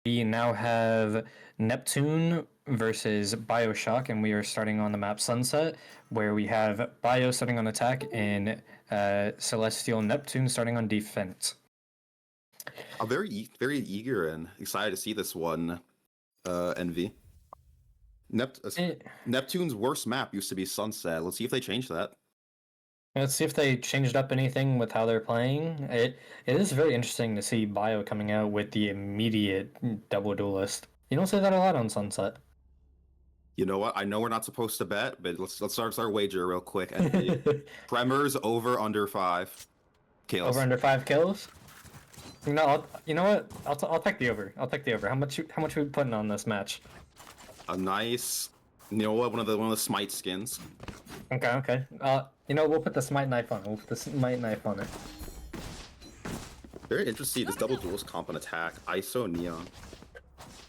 We now have Neptune versus Bioshock, and we are starting on the map Sunset, where we have Bio starting on attack and Celestial Neptune starting on defense. I'm very eager and excited to see this one, Envy. Neptune's worst map used to be Sunset. Let's see if they change that. Let's see if they changed up anything with how they're playing. It is very interesting to see Bio coming out with the immediate double duelist. You don't say that a lot on Sunset. You know what? I know we're not supposed to bet, but let's start our wager real quick. Tremors over under 5 kills. Over under 5 kills. You know what? I'll take the over. I'll take the over. How much are we putting on this match? A nice, you know what? One of the Smite skins. Okay. We'll put the Smite knife on it. We'll put the Smite knife on it. Very interesting. This double duelist comp and attack. ISO Neon.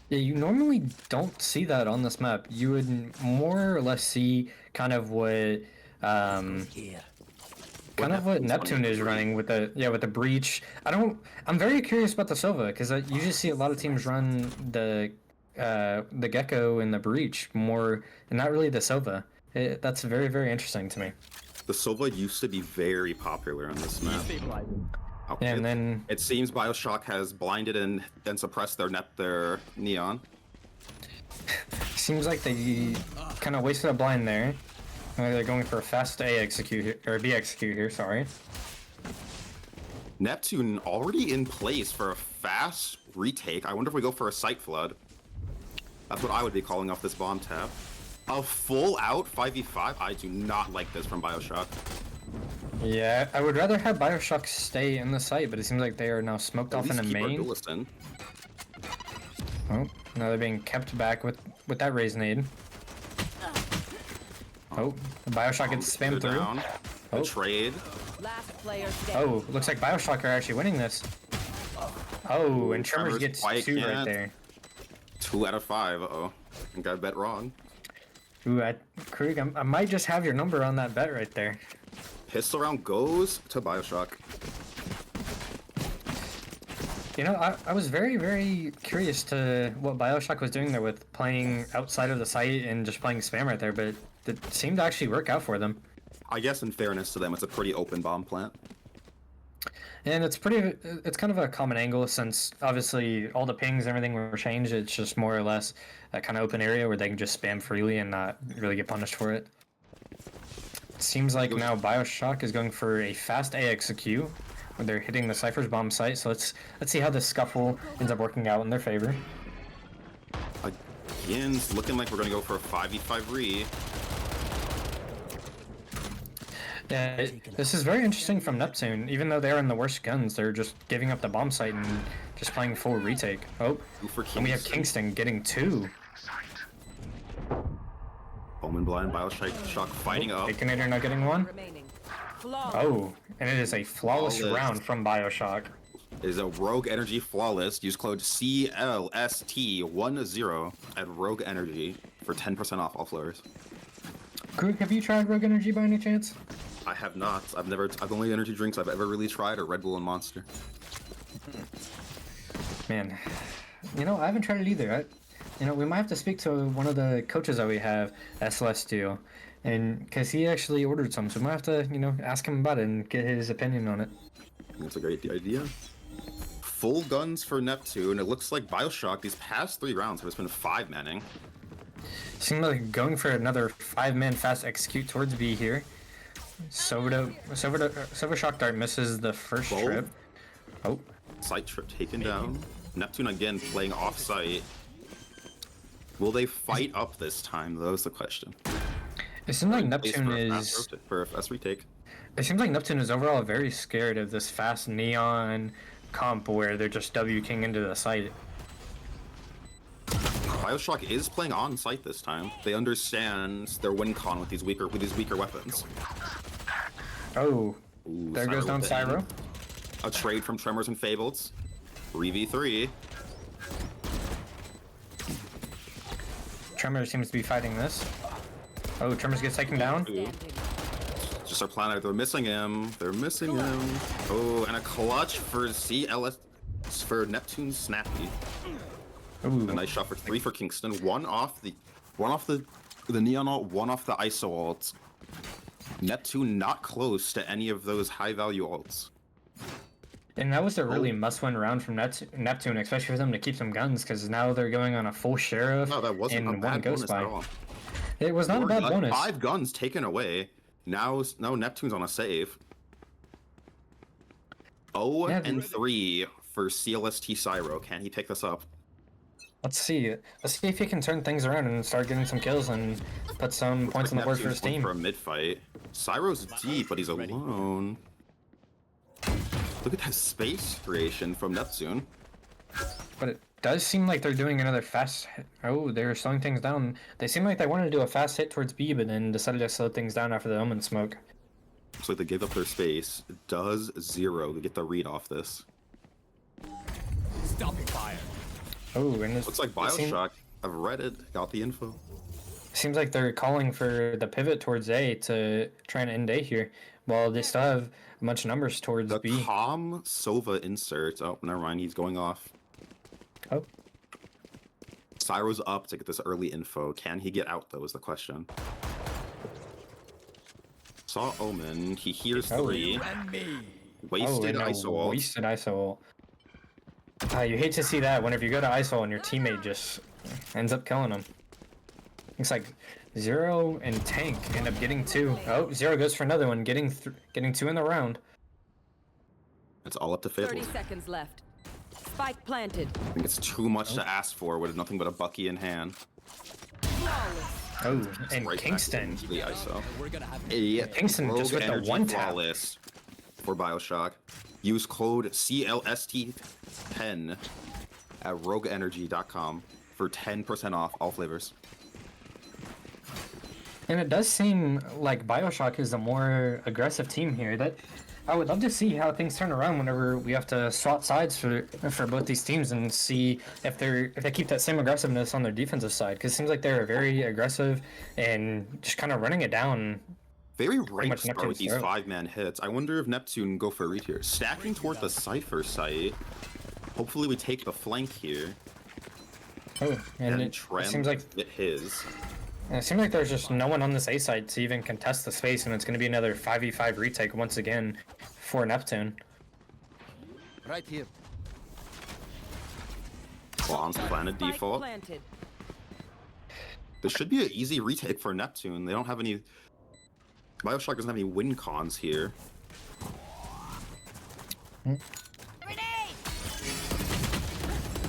Yeah, you normally don't see that on this map. You would more or less see kind of what Neptune is running with the breach. I'm very curious about the Sova because I usually see a lot of teams run the Gecko and the breach more, and not really the Sova. That's very, very interesting to me. The Sova used to be very popular on this map. Okay. And then it seems Bioshock has blinded and suppressed their neon. Seems like they kind of wasted a blind there. They're going for a fast A execute or B execute here. Sorry. Neptune already in place for a fast retake. I wonder if we go for a sight flood. That's what I would be calling off this bomb tap. A full out 5v5. I do not like this from Bioshock. Yeah, I would rather have Bioshock stay in the site, but it seems like they are now smoked off in the main. Oh, now they're being kept back with that raise nade. Oh, the Bioshock gets spammed through. Oh, trade. Oh, looks like Bioshock are actually winning this. Oh, and Tremors gets 2 right there. 2 out of 5. Uh-oh. I think I bet wrong. Ooh, Krieg, I might just have your number on that bet right there. Pistol round goes to Bioshock. You know, I was very, very curious to what Bioshock was doing there with playing outside of the site and just playing spam right there, but it seemed to actually work out for them. I guess in fairness to them, it's a pretty open bomb plant. And it's kind of a common angle since obviously all the pings and everything were changed. It's just more or less a kind of open area where they can just spam freely and not really get punished for it. It seems like now Bioshock is going for a fast A execute where they're hitting the Cypher's bomb site. So let's see how this scuffle ends up working out in their favor. Again, it's looking like we're going to go for a 5v5 re. Yeah, this is very interesting from Neptune. Even though they're in the worst guns, they're just giving up the bomb site and just playing full retake. Oh, and we have Kingston getting 2. Bowman Blind, Bioshock fighting up. Baconator not getting 1. Oh, and it is a flawless round from Bioshock. It is a Rogue Energy Flawless. Use code CLST10 at Rogue Energy for 10% off all floors. Krug, have you tried Rogue Energy by any chance? I have not. The only energy drinks I've ever really tried are Red Bull and Monster. Man, you know, I haven't tried it either. We might have to speak to one of the coaches that we have at CLST, and because he actually ordered some, so we might have to, ask him about it and get his opinion on it. That's a great idea. Full guns for Neptune. It looks like Bioshock, these past 3 rounds have just been 5-manning. Seems like going for another 5-man fast execute towards B here. Sova Shock Dart misses the first trip. Oh. Site trip taken down. Neptune again playing off-site. Will they fight up this time, though, is the question. It seems like Neptune is... For a fast retake. It seems like Neptune is overall very scared of this fast neon comp where they're just W-king into the site. Bioshock is playing on site this time. They understand their win con with these weaker weapons. Oh, ooh, there goes down Cyro. A trade from Tremors and Fabled. 3v3. Tremors seems to be fighting this. Oh, Tremors gets taken down. Just our planet. They're missing him. Oh, and a clutch for CLS for Neptune Snappy. Ooh. A nice shot for 3 for Kingston. One off the Neon ult, one off the ISO ult. Neptune not close to any of those high value ults. And that was a really must-win round from Neptune, especially for them to keep some guns, because now they're going on a full sheriff No, that wasn't a and one bad ghost bonus at spy. all. It was not a bad bonus. 5 guns taken away. Now Neptune's on a save. 0 and 3 for CLST Cyro. Can he pick this up? Let's see. Let's see if he can turn things around and start getting some kills and put some points on the board for his team. For a mid fight. Cyro's deep, but he's alone. Look at that space creation from Neptune. But it does seem like they're doing another fast. Oh, they're slowing things down. They seem like they wanted to do a fast hit towards B, but then decided to slow things down after the Omen smoke. Looks like they gave up their space. Does 0 to get the read off this? Stopping fire. Oh, and Looks like Bioshock. I've read it. Got the info. Seems like they're calling for the pivot towards A to try and end A here. While they still have a bunch of numbers towards The B. Calm Sova insert. Oh, never mind. He's going off. Oh. Cyro's up to get this early info. Can he get out, though, is the question. Saw Omen. He hears 3. Wasted ISO ult. Wasted ISO ult. You hate to see that whenever you go to ISO and your teammate just ends up killing him. Looks like 0 and Tank end up getting 2. Oh, 0 goes for another one, getting 2 in the round. It's all up to Fable. 30 seconds left. Spike planted. I think it's too much to ask for with nothing but a Bucky in hand. Oh, and Right Kingston. back into the ISO. Kingston just with the one tap. Flawless for Bioshock. Use code CLST10 at rogueenergy.com for 10% off all flavors. And it does seem like Bioshock is a more aggressive team here. That I would love to see how things turn around whenever we have to swap sides for both these teams and see if they keep that same aggressiveness on their defensive side. Because it seems like they're very aggressive and just kind of running it down. Very right much start with Neptune's these throat. 5-man hits. I wonder if Neptune go for a read here. Stacking toward the Cypher site. Hopefully we take the flank here. Oh, and it Trem seems like get his. it seems like there's just no one on this A side to even contest the space, and it's going to be another 5v5 retake once again for Neptune. Right here. Bombs planted Spike default. planted. This should be an easy retake for Neptune. They don't have any. Bioshock doesn't have any win cons here.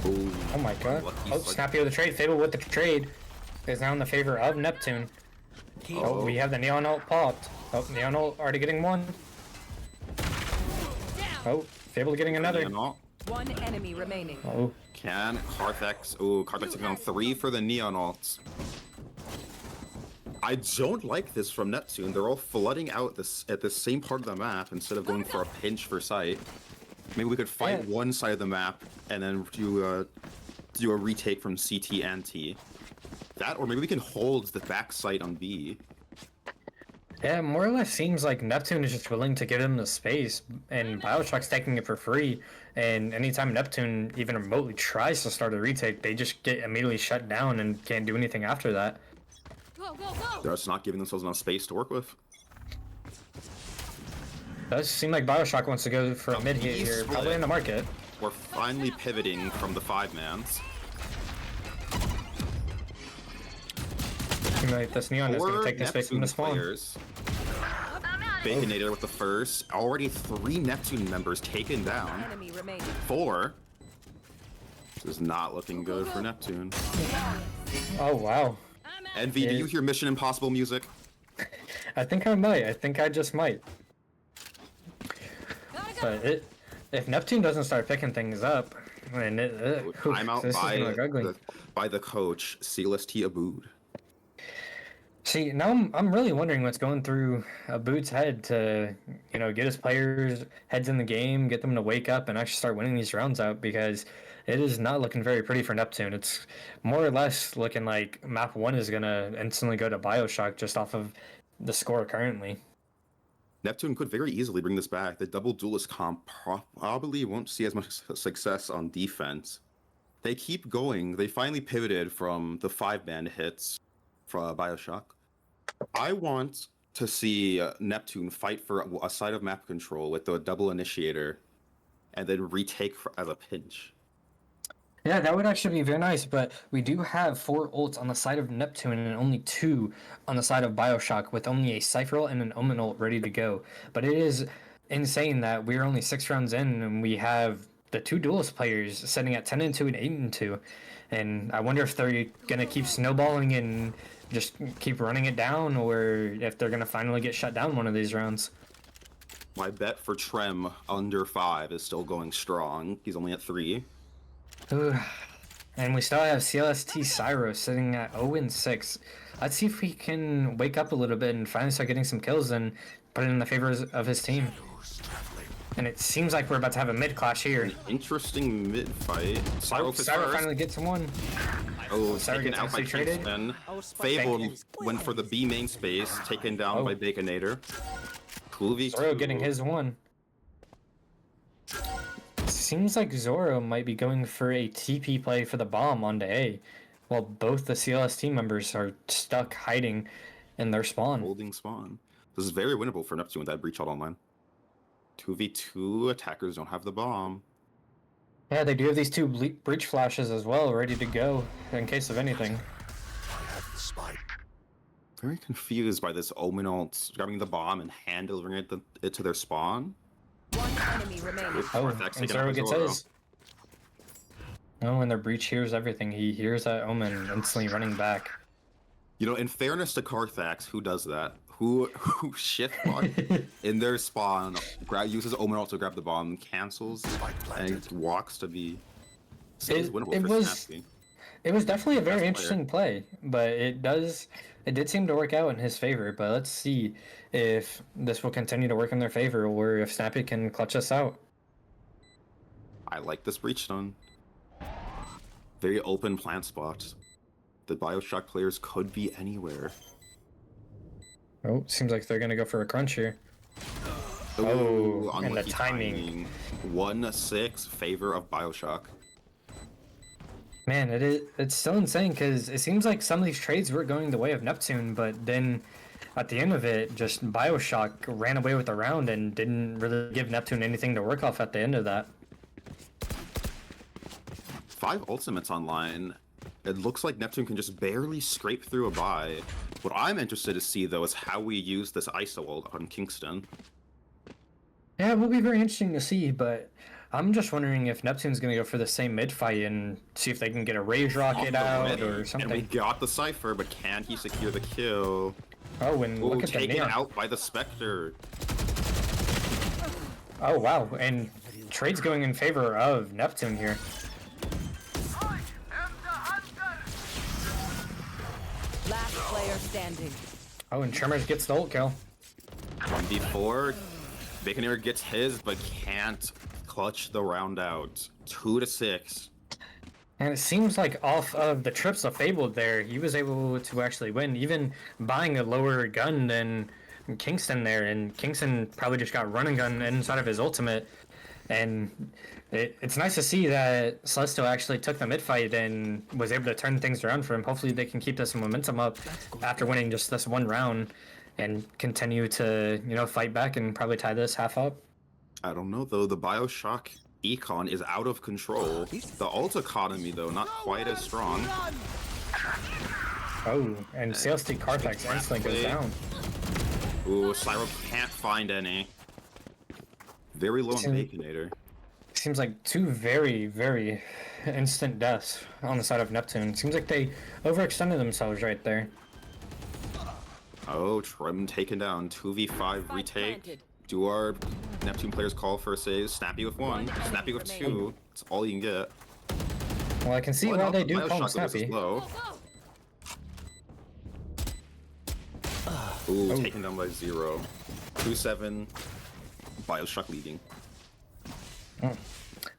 Oh my god. Lucky Oh, slug. Snappy with the trade. Fable with the trade is now in the favor of Neptune. Oh, we have the Neon ult popped. Oh, Neon ult already getting one. Oh, Fable getting another. Neon ult. One enemy remaining. Oh, Can Carthex? Oh, Carthex taking on 3 for the Neon ults. I don't like this from Neptune. They're all flooding out this at the same part of the map instead of going for a pinch for sight. Maybe we could fight Yeah. one side of the map and then do a retake from CT and T. That, or maybe we can hold the back site on B. yeah, more or less seems like Neptune is just willing to give him the space, and Bioshock's taking it for free. And anytime Neptune even remotely tries to start a retake, they just get immediately shut down and can't do anything after that. Go, go, go! They're just not giving themselves enough space to work with. Does seem like Bioshock wants to go for a mid hit here, probably in the market. We're finally pivoting from the 5-mans. Seems like this Neon is going to take this space from the spawn. players. Baconator with the first. Already 3 Neptune members taken down. Enemy remaining. 4. This is not looking good for Neptune. Oh wow. Envy, do you hear Mission Impossible music? I think I might. I think I just might. But if Neptune doesn't start picking things up, then Timeout this is gonna look ugly. by the coach, CLST Abood. See, now I'm really wondering what's going through Abood's head to, get his players' heads in the game, get them to wake up and actually start winning these rounds out, because it is not looking very pretty for Neptune. It's more or less looking like map 1 is going to instantly go to Bioshock just off of the score currently. Neptune could very easily bring this back. The double duelist comp probably won't see as much success on defense. They keep going. They finally pivoted from the 5-man hits from Bioshock. I want to see Neptune fight for a side of map control with the double initiator and then retake as a pinch. Yeah, that would actually be very nice, but we do have 4 ults on the side of Neptune and only 2 on the side of Bioshock with only a Cypher ult and an Omen ult ready to go. But it is insane that we're only 6 rounds in and we have the 2 duelist players sitting at 10-2 and 8-2. And I wonder if they're going to keep snowballing and just keep running it down, or if they're going to finally get shut down one of these rounds. My bet for Trem under 5 is still going strong. He's only at 3. Ooh. And we still have CLST Cyro sitting at 0-6. Let's see if we can wake up a little bit and finally start getting some kills and put it in the favor of his team. And it seems like we're about to have a mid clash here. An interesting mid fight. Cyro finally gets one. Oh, Cyro taken gets out by actually traded. Kingston. Fable went for the B main space, taken down by Baconator. 2v2. Zoro getting his one. Seems like Zoro might be going for a TP play for the bomb onto A, while both the CLST members are stuck hiding in their spawn. Holding spawn. This is very winnable for Neptune with that breach out online. 2v2 attackers don't have the bomb. Yeah, they do have these 2 breach flashes as well, ready to go in case of anything. I have the spike. Very confused by this Omen ult grabbing the bomb and hand delivering it to their spawn. One enemy remaining. Oh, and Zoro gets his. Oh, and their breach hears everything. He hears that Omen instantly running back. You know, in fairness to Carthax, who does that? Who shift bot in their spawn, uses Omen ult to grab the bomb, cancels, and walks to be. It was definitely a very interesting play, but it did seem to work out in his favor. But let's see if this will continue to work in their favor, or if Snappy can clutch us out. I like this breach stone. Very open plant spot. The Bioshock players could be anywhere. Oh, seems like they're gonna go for a crunch here. Oh, and the timing. 1-6 favor of Bioshock. Man, it's still insane because it seems like some of these trades were going the way of Neptune, but then at the end of it, just Bioshock ran away with the round and didn't really give Neptune anything to work off at the end of that. 5 ultimates online. It looks like Neptune can just barely scrape through a buy. What I'm interested to see, though, is how we use this ISO ult on Kingston. Yeah, it will be very interesting to see, but I'm just wondering if Neptune's going to go for the same mid fight and see if they can get a Rage Rocket out or something. And we got the Cypher, but can he secure the kill? Oh, and look at the taken Neon. out by the Spectre. Oh, wow, and trade's going in favor of Neptune here. Last player standing. Oh, and Tremors gets the ult kill. 1v4. Baconator gets his, but can't clutch the round out. 2-6. And it seems like off of the trips of Fable there, he was able to actually win, even buying a lower gun than Kingston there. And Kingston probably just got run and gun inside of his ultimate. And it's nice to see that Celestial actually took the mid fight and was able to turn things around for him. Hopefully they can keep this momentum up after winning just this one round and continue to, fight back and probably tie this half up. I don't know, though. The Bioshock econ is out of control. The ult economy, though, not quite as strong. Oh, and CLST Carfax instantly goes down. Ooh, Cyro can't find any. Very low on Baconator. Seems like 2 very, very instant deaths on the side of Neptune. Seems like they overextended themselves right there. Oh, Trem taken down. 2v5 retake. Do our Neptune players call for a save? Snappy with 1. Snappy with 2. That's all you can get. Well, I can see why they do call him Snappy. Low. Ooh, taken down by 0. 2-7. Bioshock leading.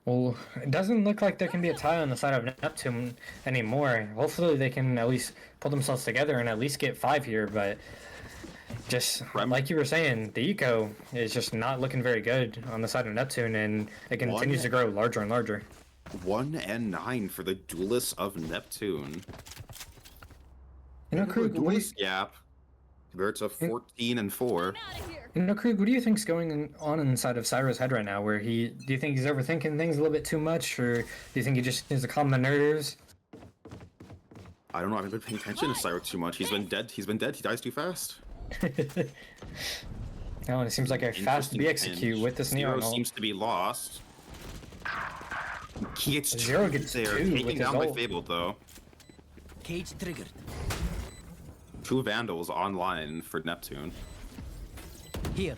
Well, it doesn't look like there can be a tie on the side of Neptune anymore. Hopefully they can at least pull themselves together and at least get 5 here, but just like you were saying, the eco is just not looking very good on the side of Neptune, and it continues to grow larger and larger. 1 and 9 for the Duelists of Neptune. You know, The Krug, what do you, Duelist gap compared to 14 and 4. you know, Krug, what do you think's going on inside of Cyro's head right now? Where do you think he's overthinking things a little bit too much, or do you think he just needs to calm the nerves? I don't know. I haven't been paying attention to Cyro too much. He's been dead. He dies too fast. No, and it seems like a fast Interesting B execute pinch. with this Zero Neo. seems to be lost. He gets Zero gets there, two with taken his down by ult. Fabled though. Cage triggered. 2 Vandals online for Neptune. Here.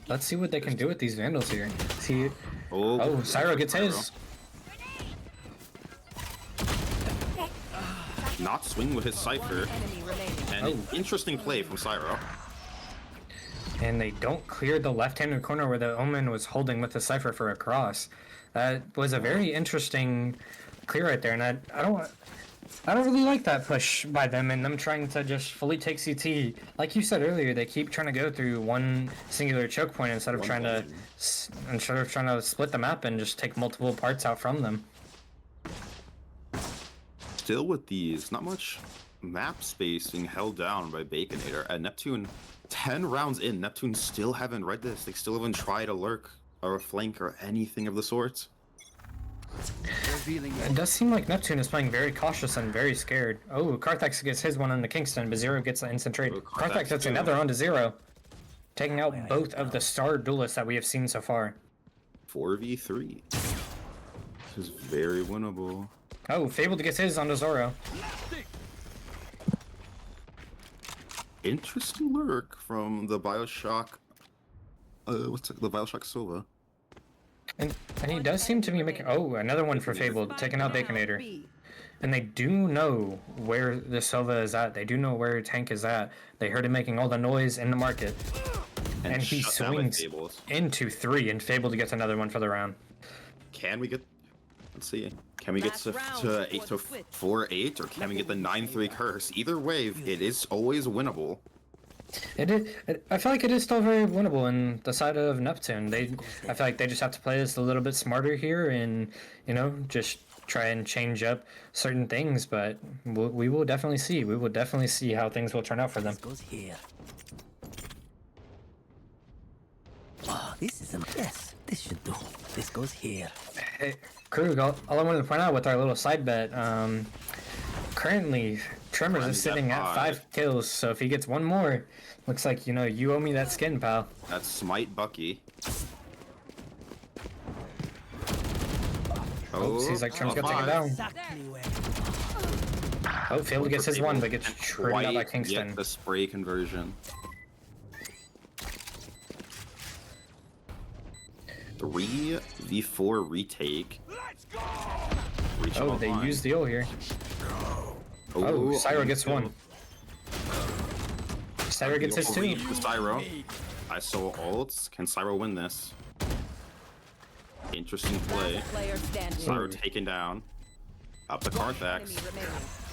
Let's see what they can do with these Vandals here. See, Oh, Cyro gets his. Not swing with his Cypher. Enemy remaining. And an interesting play from Cyro. And they don't clear the left-handed corner where the Omen was holding with the Cypher for a cross. That was a very interesting clear right there, and I don't really like that push by them and them trying to just fully take CT. Like you said earlier, they keep trying to go through one singular choke point instead of trying to split the map and just take multiple parts out from them. Still with these, not much map space being held down by Baconator. And Neptune, 10 rounds in, Neptune still haven't read this. They still haven't tried a lurk or a flank or anything of the sort. It does seem like Neptune is playing very cautious and very scared. Oh, Karthak gets his one on the Kingston, but Zero gets the instant trade. Oh, Karthak gets too. another onto Zero, taking out both of the star duelists that we have seen so far. 4v3. This is very winnable. Oh, Fabled gets his onto Zoro. Interesting lurk from the Bioshock. What's it? The Bioshock Sova. And he does seem to be making... Oh, another one for Fabled, taking out Baconator. And they do know where the Sova is at. They do know where Tank is at. They heard him making all the noise in the market. And he shut down by swings Fables. into 3, and Fabled gets another one for the round. Can we get... Let's see. Can we get Last to round 8 to before the switch. 4-8, or can we get the 9-3 curse? Either way, it is always winnable. I feel like it is still very winnable on the side of Neptune. I feel like they just have to play this a little bit smarter here and, you know, just try and change up certain things, but we will definitely see. We will definitely see how things will turn out for them. This goes here. Oh, this is a yes. This should do. This goes here. Hey, Krug, all I wanted to point out with our little side bet, currently Tremors is sitting at 5 kills, so if he gets one more, looks like, you know, you owe me that skin, pal. That's Smite Bucky. Oh, seems like Trem's got taken down. Exactly where. Oh, Fabled gets his one, but gets And traded out by White Kingston. get the spray conversion. 3v4 retake. Reach Oh, him they online. used the ult here. Oh, Cyro gets one. Cyro gets his Beautiful two. read from Cyro. I saw ults. Can Cyro win this? Interesting play. Last player standing. Cyro taken down. Up to Enemy Karthax. remaining.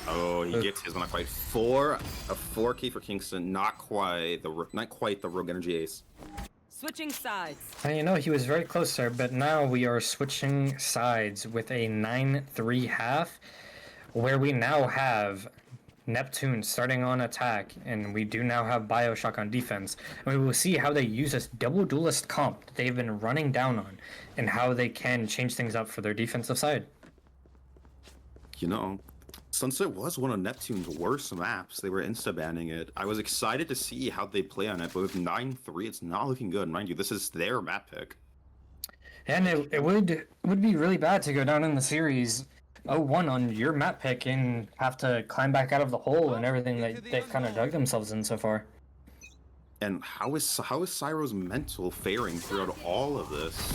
Oh, he gets his, but not quite. A 4K for Kingston. Not quite the Rogue Energy Ace. Switching sides. And you know, he was very close there, but now we are switching sides with a 9-3 half, where we now have Neptune starting on attack, and we do now have Bioshock on defense. And we will see how they use this double duelist comp that they've been running down on, and how they can change things up for their defensive side. You know, since it was one of Neptune's worst maps, they were insta-banning it. I was excited to see how they play on it, but with 9-3, it's not looking good. Mind you, this is their map pick. And it would be really bad to go down in the series 0-1 on your map pick and have to climb back out of the hole and everything that they've kind of dug themselves in so far. And how is Cyro's mental faring throughout all of this?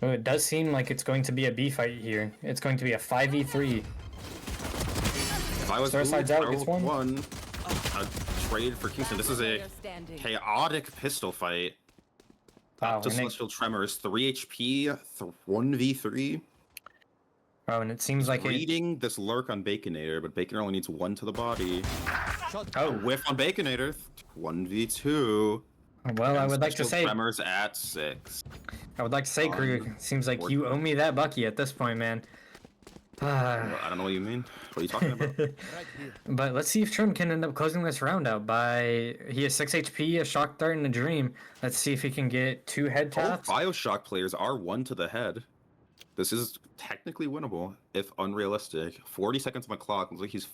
Well, it does seem like it's going to be a B fight here. It's going to be a 5v3. If I was Star sides out, gets one. A trade for Kingston. This is a Player standing. chaotic pistol fight. Wow, To and it, Celestial Tremors, 3 HP, 1v3. wow, and it seems like it. Reading this lurk on Baconator, but Baconator only needs 1 to the body. Oh, Whiff on Baconator, 1v2. well, I would like to Celestial say, Tremors at 6. I would like to say, Krug, seems like you owe me that Bucky at this point, man. I don't know what you mean. What are you talking about? But let's see if Trim can end up closing this round out by... He has 6 HP, a Shock Dart, and a Dream. Let's see if he can get 2 head taps. Both Bioshock players are 1 to the head. This is technically winnable, if unrealistic. 40 seconds on the clock. Looks like he's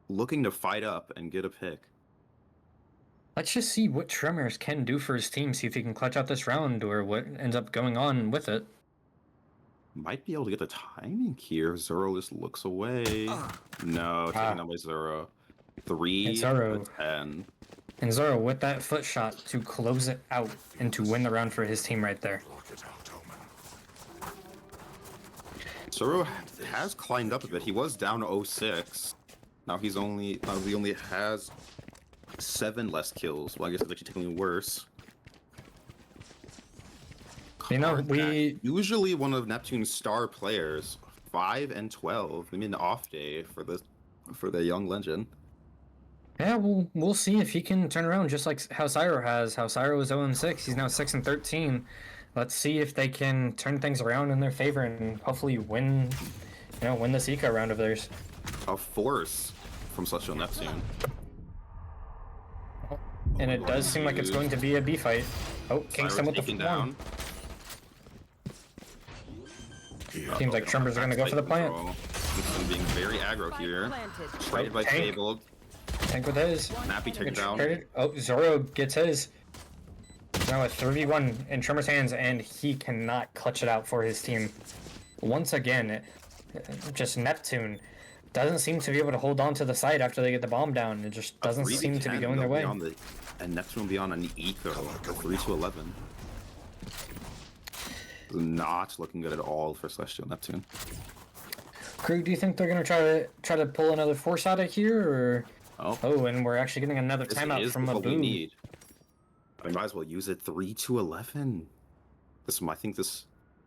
looking to fight up and get a pick. Let's just see what Tremors can do for his team, see if he can clutch out this round or what ends up going on with it. Might be able to get the timing here. Zoro just looks away. No, taken down by Zoro. 3 And Zoro. 10. And Zoro with that foot shot to close it out and to win the round for his team right there. Zoro has climbed up a bit. He was down to 06. Now he only has 7 less kills. Well, I guess it's actually technically worse. You know, Usually one of Neptune's star players, 5 and 12. I mean, an off day for the young legend. Yeah, we'll see if he can turn around just like how Syro has. How Syro was 0 and 6. He's now 6 and 13. Let's see if they can turn things around in their favor and hopefully win this eco round of theirs. A force from Celestial Neptune. And it does seem like it's going to be a B fight. Oh, Kingston with the taken down. Seems like Tremors are going to go for the plant. Kingston being very aggro here. Traded by Tank. Fabled. Tank with his. Nappy taken down. Oh, Zoro gets his. Now a 3v1 in Tremor's hands, and he cannot clutch it out for his team. Once again, just Neptune doesn't seem to be able to hold on to the site after they get the bomb down. It just doesn't seem to be going their way. And Neptune will be on an eco, 3 to 11. Not looking good at all for Celestial Neptune. Krug, do you think they're gonna try to pull another force out of here, or? Oh, and we're actually getting another timeout from a boom. I might as well use it. 3 to 11. I think this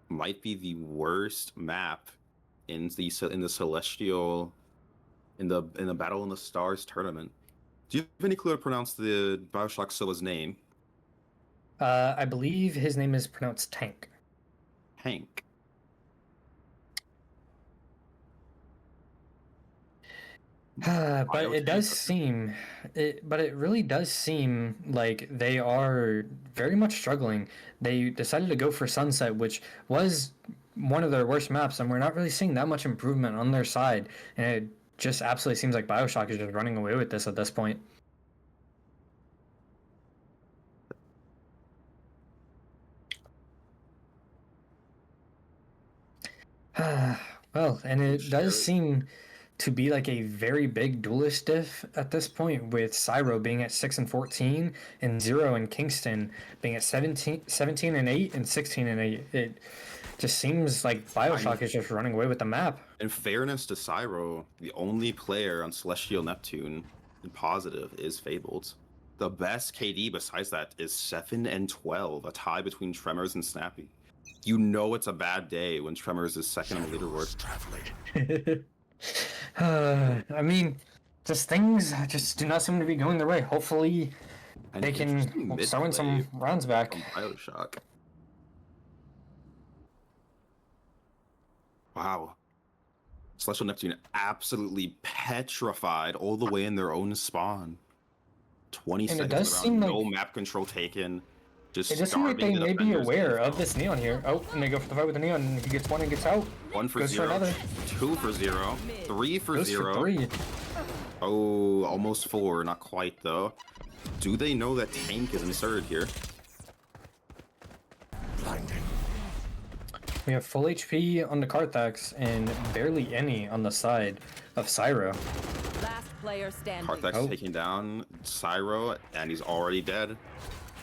might be the worst map in the Celestial in the Battle in the Stars tournament. Do you have any clue how to pronounce the Bioshock Silla's name? I believe his name is pronounced Tank. Hank. But it does seem, it really does seem like they are very much struggling. They decided to go for Sunset, which was one of their worst maps, and we're not really seeing that much improvement on their side. And it just absolutely seems like Bioshock is just running away with this at this point. Well, and it does seem to be like a very big duelist diff at this point, with Syro being at 6 and 14 and Zero and Kingston being at 17 and 8 and 16 and 8. It just seems like Bioshock is just running away with the map. In fairness to Syro, the only player on Celestial Neptune in positive is Fabled. The best KD besides that is 7 and 12, a tie between Tremors and Snappy. You know it's a bad day when Tremors is second on the leaderboard. I mean, just things just do not seem to be going their way. Hopefully, they can throw in some rounds back. Bioshock. Wow. Celestial Neptune absolutely petrified all the way in their own spawn. 20 And it seconds does around, seem no like map control taken. Just it does seem like they starving the may be defenders aware in of this Neon here. Oh, and they go for the fight with the Neon, and he gets one and gets out. 1 for Goes 0, for another. 2 for 0, 3 for Goes 0. for 3. Oh, almost 4, not quite though. Do they know that Tank is inserted here? We have full HP on the Carthax and barely any on the side of Syro. Last player standing. Carthax taking down Syro, and he's already dead.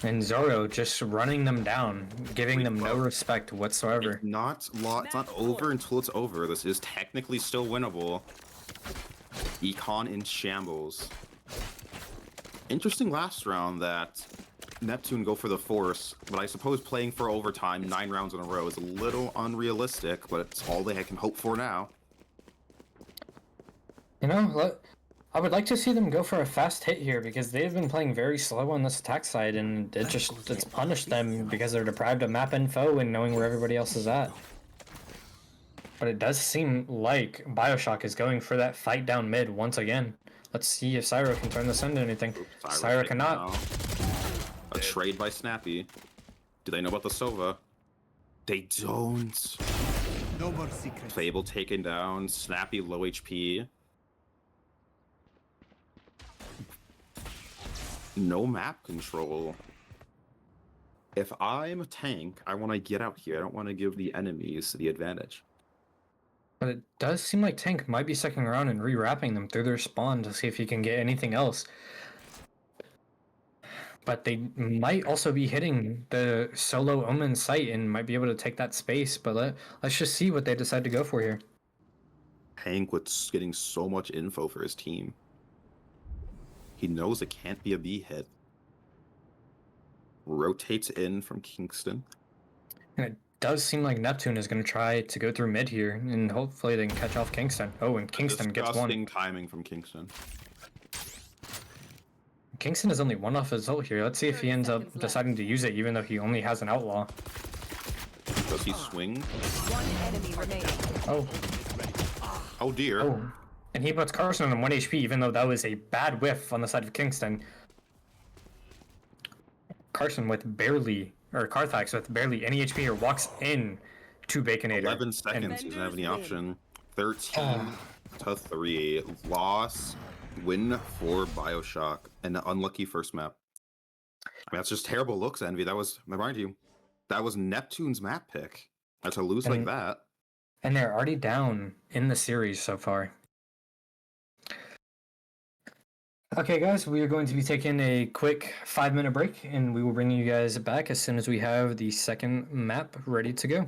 And Zoro just running them down, giving them no respect whatsoever. It's not over until it's over. This is technically still winnable. Econ in shambles. Interesting last round that Neptune go for the force, but I suppose playing for overtime 9 rounds in a row is a little unrealistic, but it's all they can hope for now. You know, I would like to see them go for a fast hit here because they've been playing very slow on this attack side, and it's punished them because they're deprived of map info and knowing where everybody else is at. But it does seem like Bioshock is going for that fight down mid once again. Let's see if Syro can turn this into anything. Oops, Syro taken cannot. out. A trade by Snappy. Do they know about the Sova? They don't. No more secrets. Fable taken down. Snappy low HP. No map control. If I'm a tank, I want to get out here. I don't want to give the enemies the advantage. But it does seem like Tank might be second around and re-wrapping them through their spawn to see if he can get anything else. But they might also be hitting the solo Omen site and might be able to take that space. But let's just see what they decide to go for here. Tank was getting so much info for his team. He knows it can't be a B hit. Rotates in from Kingston. And it does seem like Neptune is going to try to go through mid here, and hopefully they can catch off Kingston. Oh, and Kingston gets one. Disgusting timing from Kingston. Kingston is only one off his ult here. Let's see if he 30 ends up seconds left. deciding to use it, even though he only has an outlaw. Does he swing? One enemy remaining. Oh, Oh dear. oh. And he puts Carson on 1 HP, even though that was a bad whiff on the side of Kingston. Carson with barely, or Carthax with barely any HP here walks in to Baconator. 11 seconds. He doesn't have any option. 13 to 3. Loss. Win for Bioshock. An unlucky first map. I mean, that's just terrible looks, Envy. That was, remind you, that was Neptune's map pick. And to lose like And- that. And they're already down in the series so far. Okay, guys, we are going to be taking a quick 5-minute break, and we will bring you guys back as soon as we have the second map ready to go.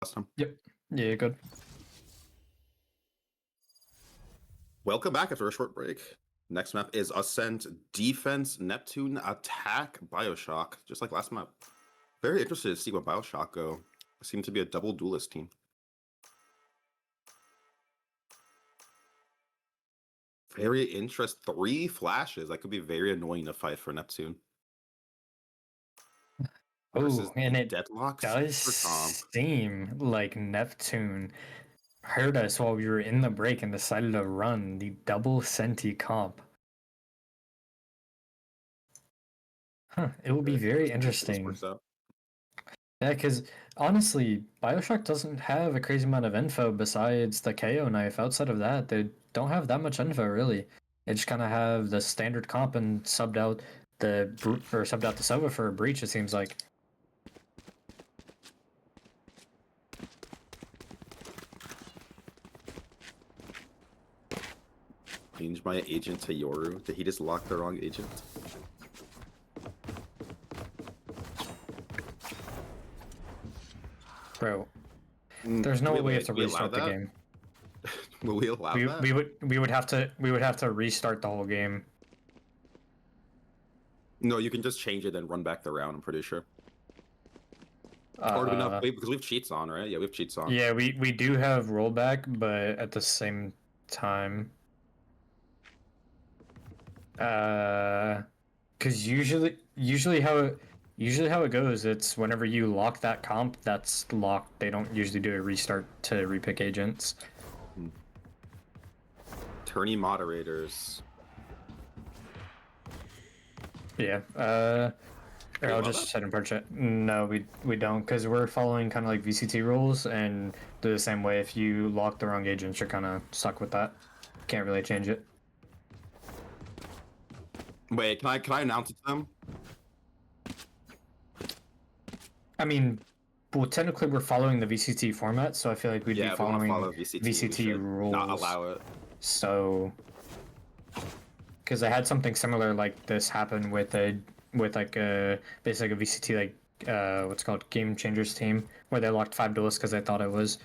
last time. Yep. Yeah, good. Welcome back after a short break. Next map is Ascent, Defense, Neptune, Attack, Bioshock. Just like last map. Very interested to see what Bioshock go. Seem to be a double duelist team. Very interest. 3 flashes. That could be very annoying to fight for Neptune. Oh, and it Deadlock does super comp. seem like Neptune heard us while we were in the break and decided to run the double Senti comp. Huh, it will be very interesting. Yeah, because honestly, Bioshock doesn't have a crazy amount of info besides the KO knife. Outside of that, they don't have that much info really. They just kind of have the standard comp and subbed out subbed out the Sova for a breach. It seems like. Change my agent to Yoru. Did he just lock the wrong agent? Bro, there's no way we have to we allow restart the that? game. Will we allow that? We would have to restart the whole game. No, you can just change it and run back the round, I'm pretty sure. Or do we not, because we have cheats on, right? Yeah, we have cheats on. Yeah, we do have rollback, but at the same time, because usually how it goes, it's whenever you lock that comp, that's locked. They don't usually do a restart to repick agents. Tourney moderators. Yeah. I'll just set in purchase. No, we don't, because we're following kind of like VCT rules and do the same way. If you lock the wrong agents, you're kind of stuck with that. Can't really change it. Wait, can I announce it to them? I mean, well, technically we're following the VCT format, so I feel like we'd be following follow VCT rules. Not allow it. So, because I had something similar like this happen with basically a VCT what's called Game Changers team, where they locked 5 duelists because they thought it was.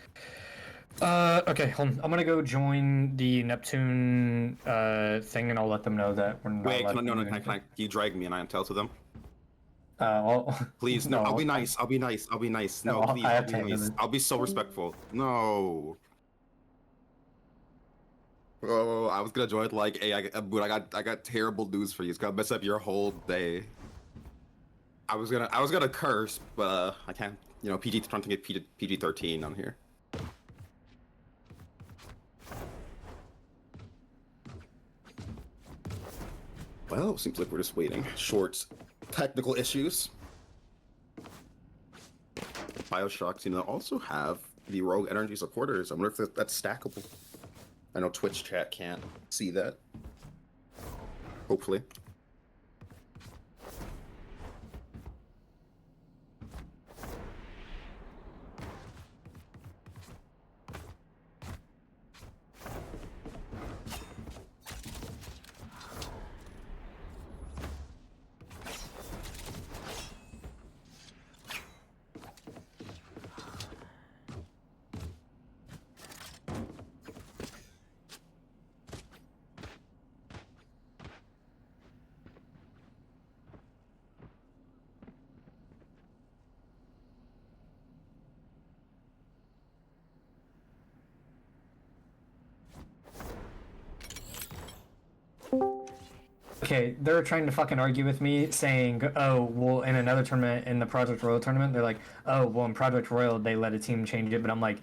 Okay, hold on. I'm gonna go join the Neptune thing, and I'll let them know that we're not. Wait, can you drag me and I tell to them? Please, no, I'll be nice. I'll be nice. No, please, I'll be nice. I'll be so respectful. No. Oh, I was gonna join like, hey, I got terrible news for you. It's gonna mess up your whole day. I was gonna curse, but I can't. You know, trying to get PG-13 on here. Well, seems like we're just waiting. Short technical issues. Bioshock, also have the Rogue Energy supporters. I wonder if that's stackable. I know Twitch chat can't see that. Hopefully. Okay, they're trying to fucking argue with me, saying, "Oh, well, in another tournament, in the Project Royal tournament, they're like, oh, well, in Project Royal, they let a team change it," but I'm like,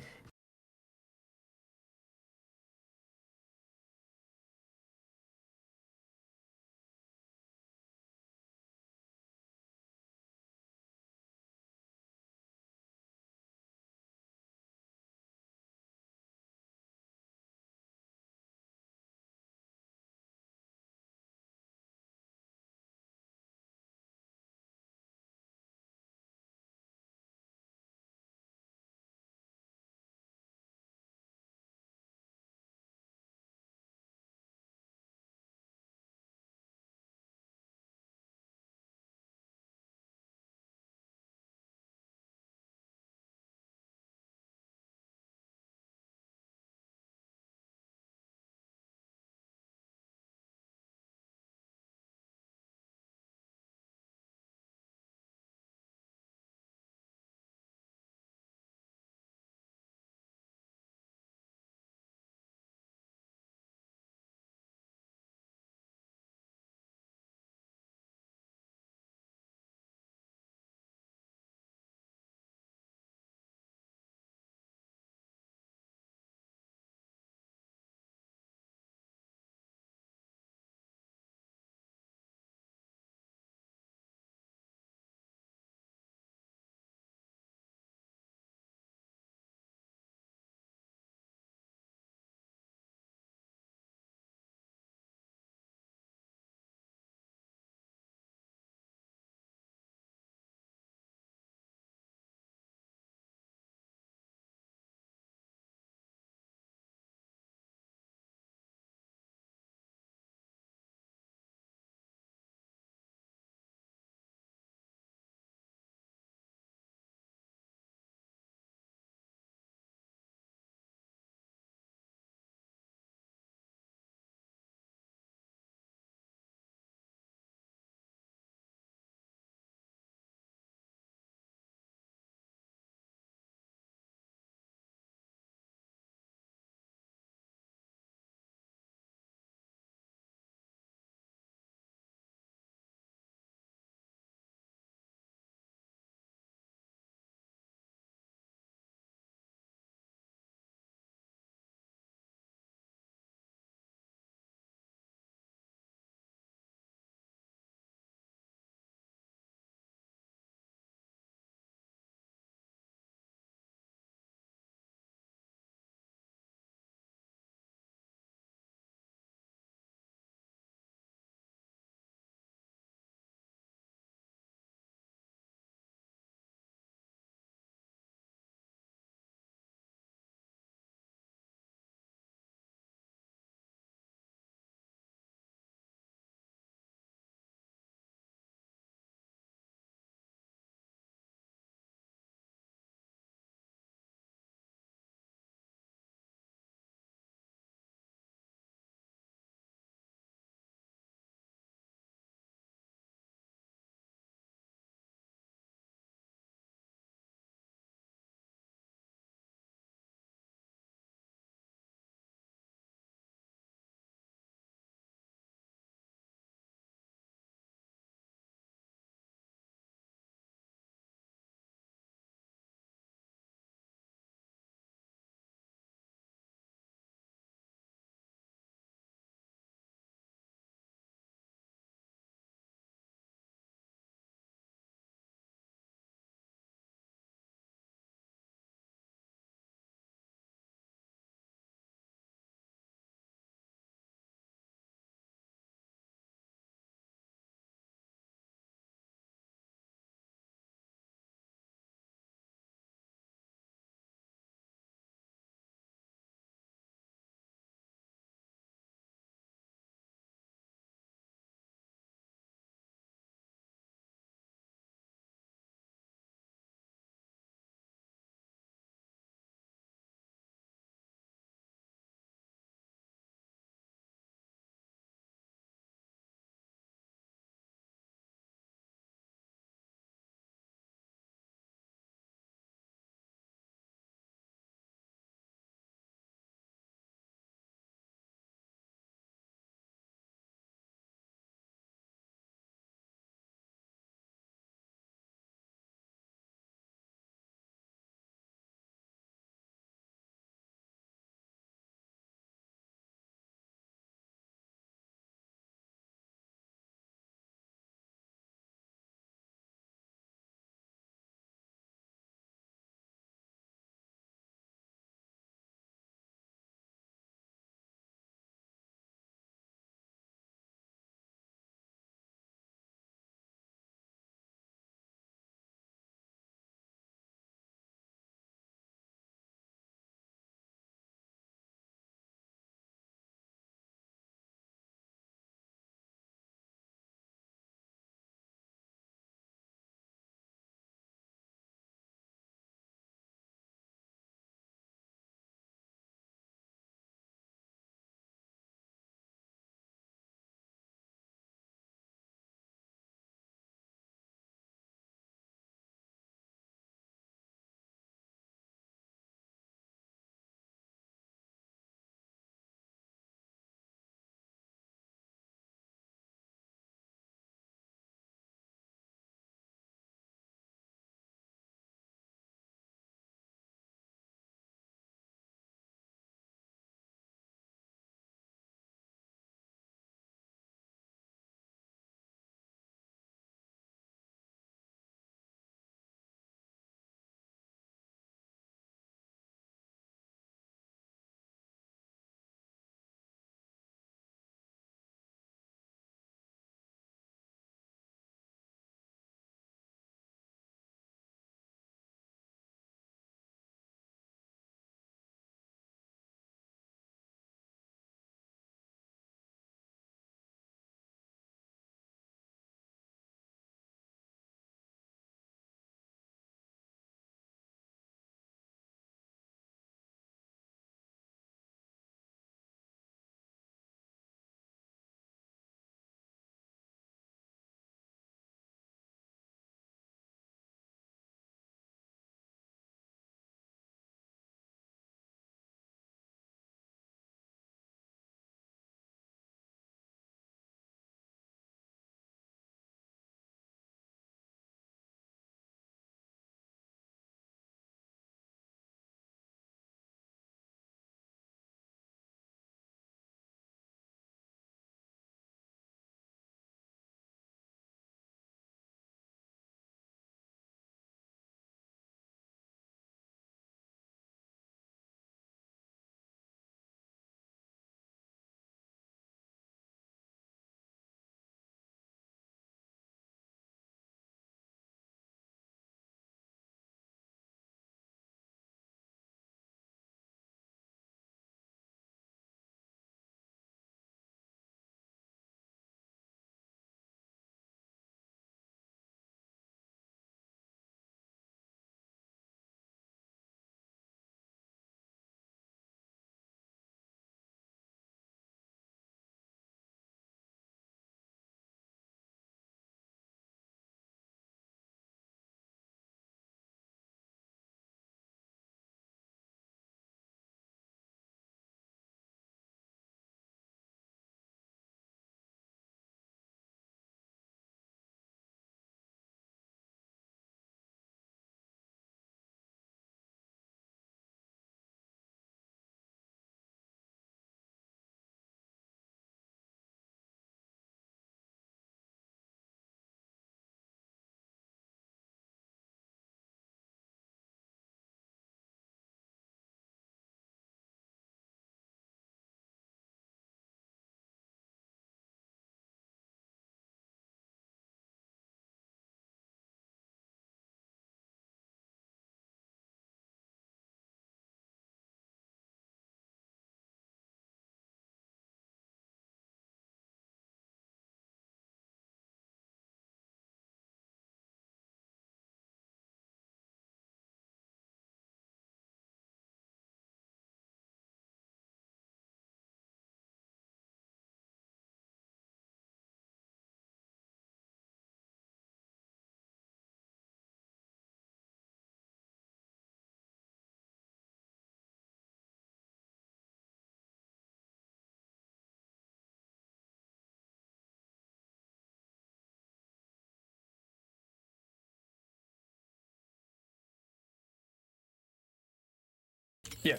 Yeah.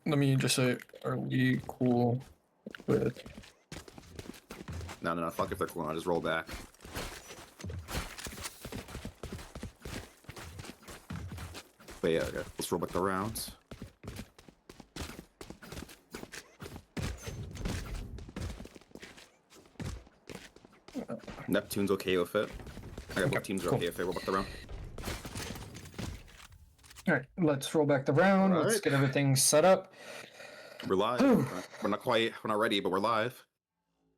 Let me just say, are we cool with? No. Fuck if they're cool. I'll just roll back. But yeah, okay. Let's roll back the rounds. Neptune's okay with it. I got both teams are cool. okay if they roll back the round. All right, let's roll back the round. All Let's right. get everything set up. We're live. Whew. We're not ready, but we're live.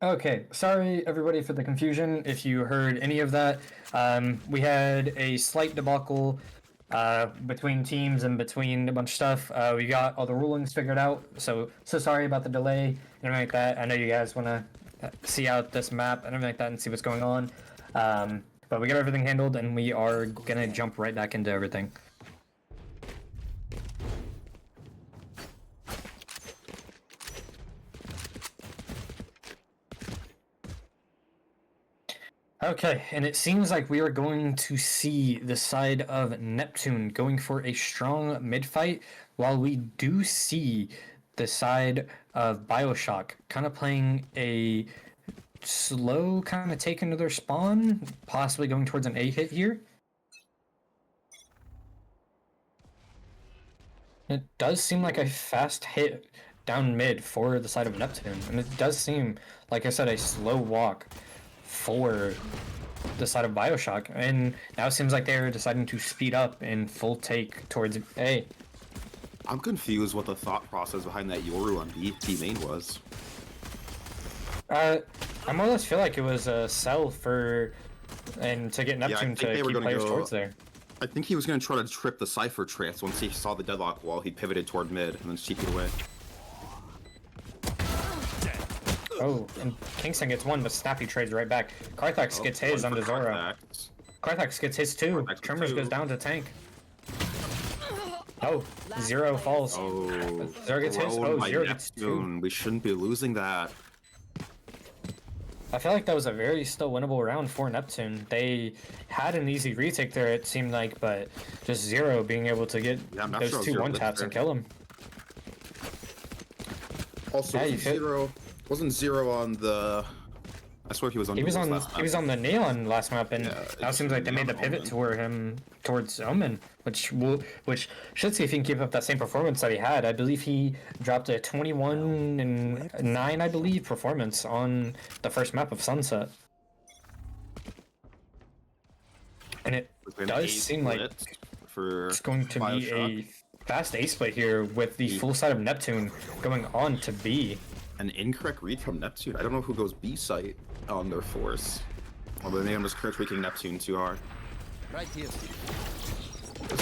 Okay, sorry everybody for the confusion. If you heard any of that, we had a slight debacle between teams and between a bunch of stuff. We got all the rulings figured out, so sorry about the delay and everything like that. I know you guys want to see out this map and everything like that and see what's going on, but we got everything handled and we are gonna jump right back into everything. Okay, and it seems like we are going to see the side of Neptune going for a strong mid fight, while we do see the side of Bioshock kind of playing a slow kind of take into their spawn, possibly going towards an A hit here. It does seem like a fast hit down mid for the side of Neptune, and it does seem, like I said, a slow walk for the side of Bioshock, and now it seems like they're deciding to speed up in full take towards A. I'm confused what the thought process behind that Yoru on B main was. I more or less feel like it was a sell for and to get Neptune to keep players towards there. I think he was going to try to trip the Cypher trace once he saw the deadlock wall. He pivoted toward mid and then cheeked away. Oh, and Kingston gets one, but Snappy trades right back. Carthax gets his onto Zora. Carthax gets his too. Tremors goes down to tank. Oh, Zero falls. Oh, Zero gets his. Oh, Zero gets two. We shouldn't be losing that. I feel like that was a very still winnable round for Neptune. They had an easy retake there, it seemed like, but just Zero being able to get those two one-taps and kill him. Also, yeah, wasn't Zero on the... I swear he was on. He was on the Neon last map, and now it seems like they made the pivot towards Omen, which should see if he can keep up that same performance that he had. I believe he dropped a 21 and 9, I believe, performance on the first map of Sunset, and it does seem like it's going to be a fast A split here with the full side of Neptune going on to B. An incorrect read from Neptune. I don't know who goes B site on their force. Although maybe I'm just tweaking Neptune too hard. Right here.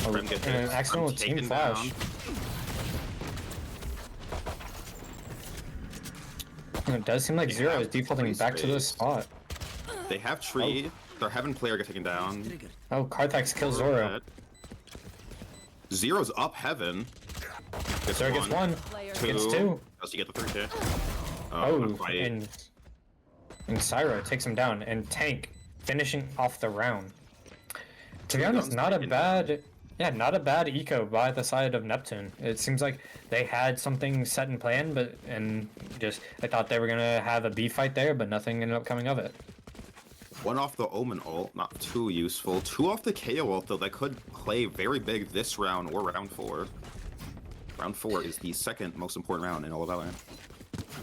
And an accidental team flash. It does seem like Zero is defaulting back to this spot. They have tree. Their heaven player got taken down. Oh, Carthax kills Zoro. Zero's up heaven. Zero gets one. Gets two. Does he get the 3K? Oh, and Syra takes him down, and Tank finishing off the round. To be honest, not a bad eco by the side of Neptune. It seems like they had something set in plan, I thought they were gonna have a B fight there, but nothing ended up coming of it. One off the Omen ult, not too useful. Two off the KO ult, though, that could play very big this round or round 4. Round 4 is the second most important round in all of Valorant.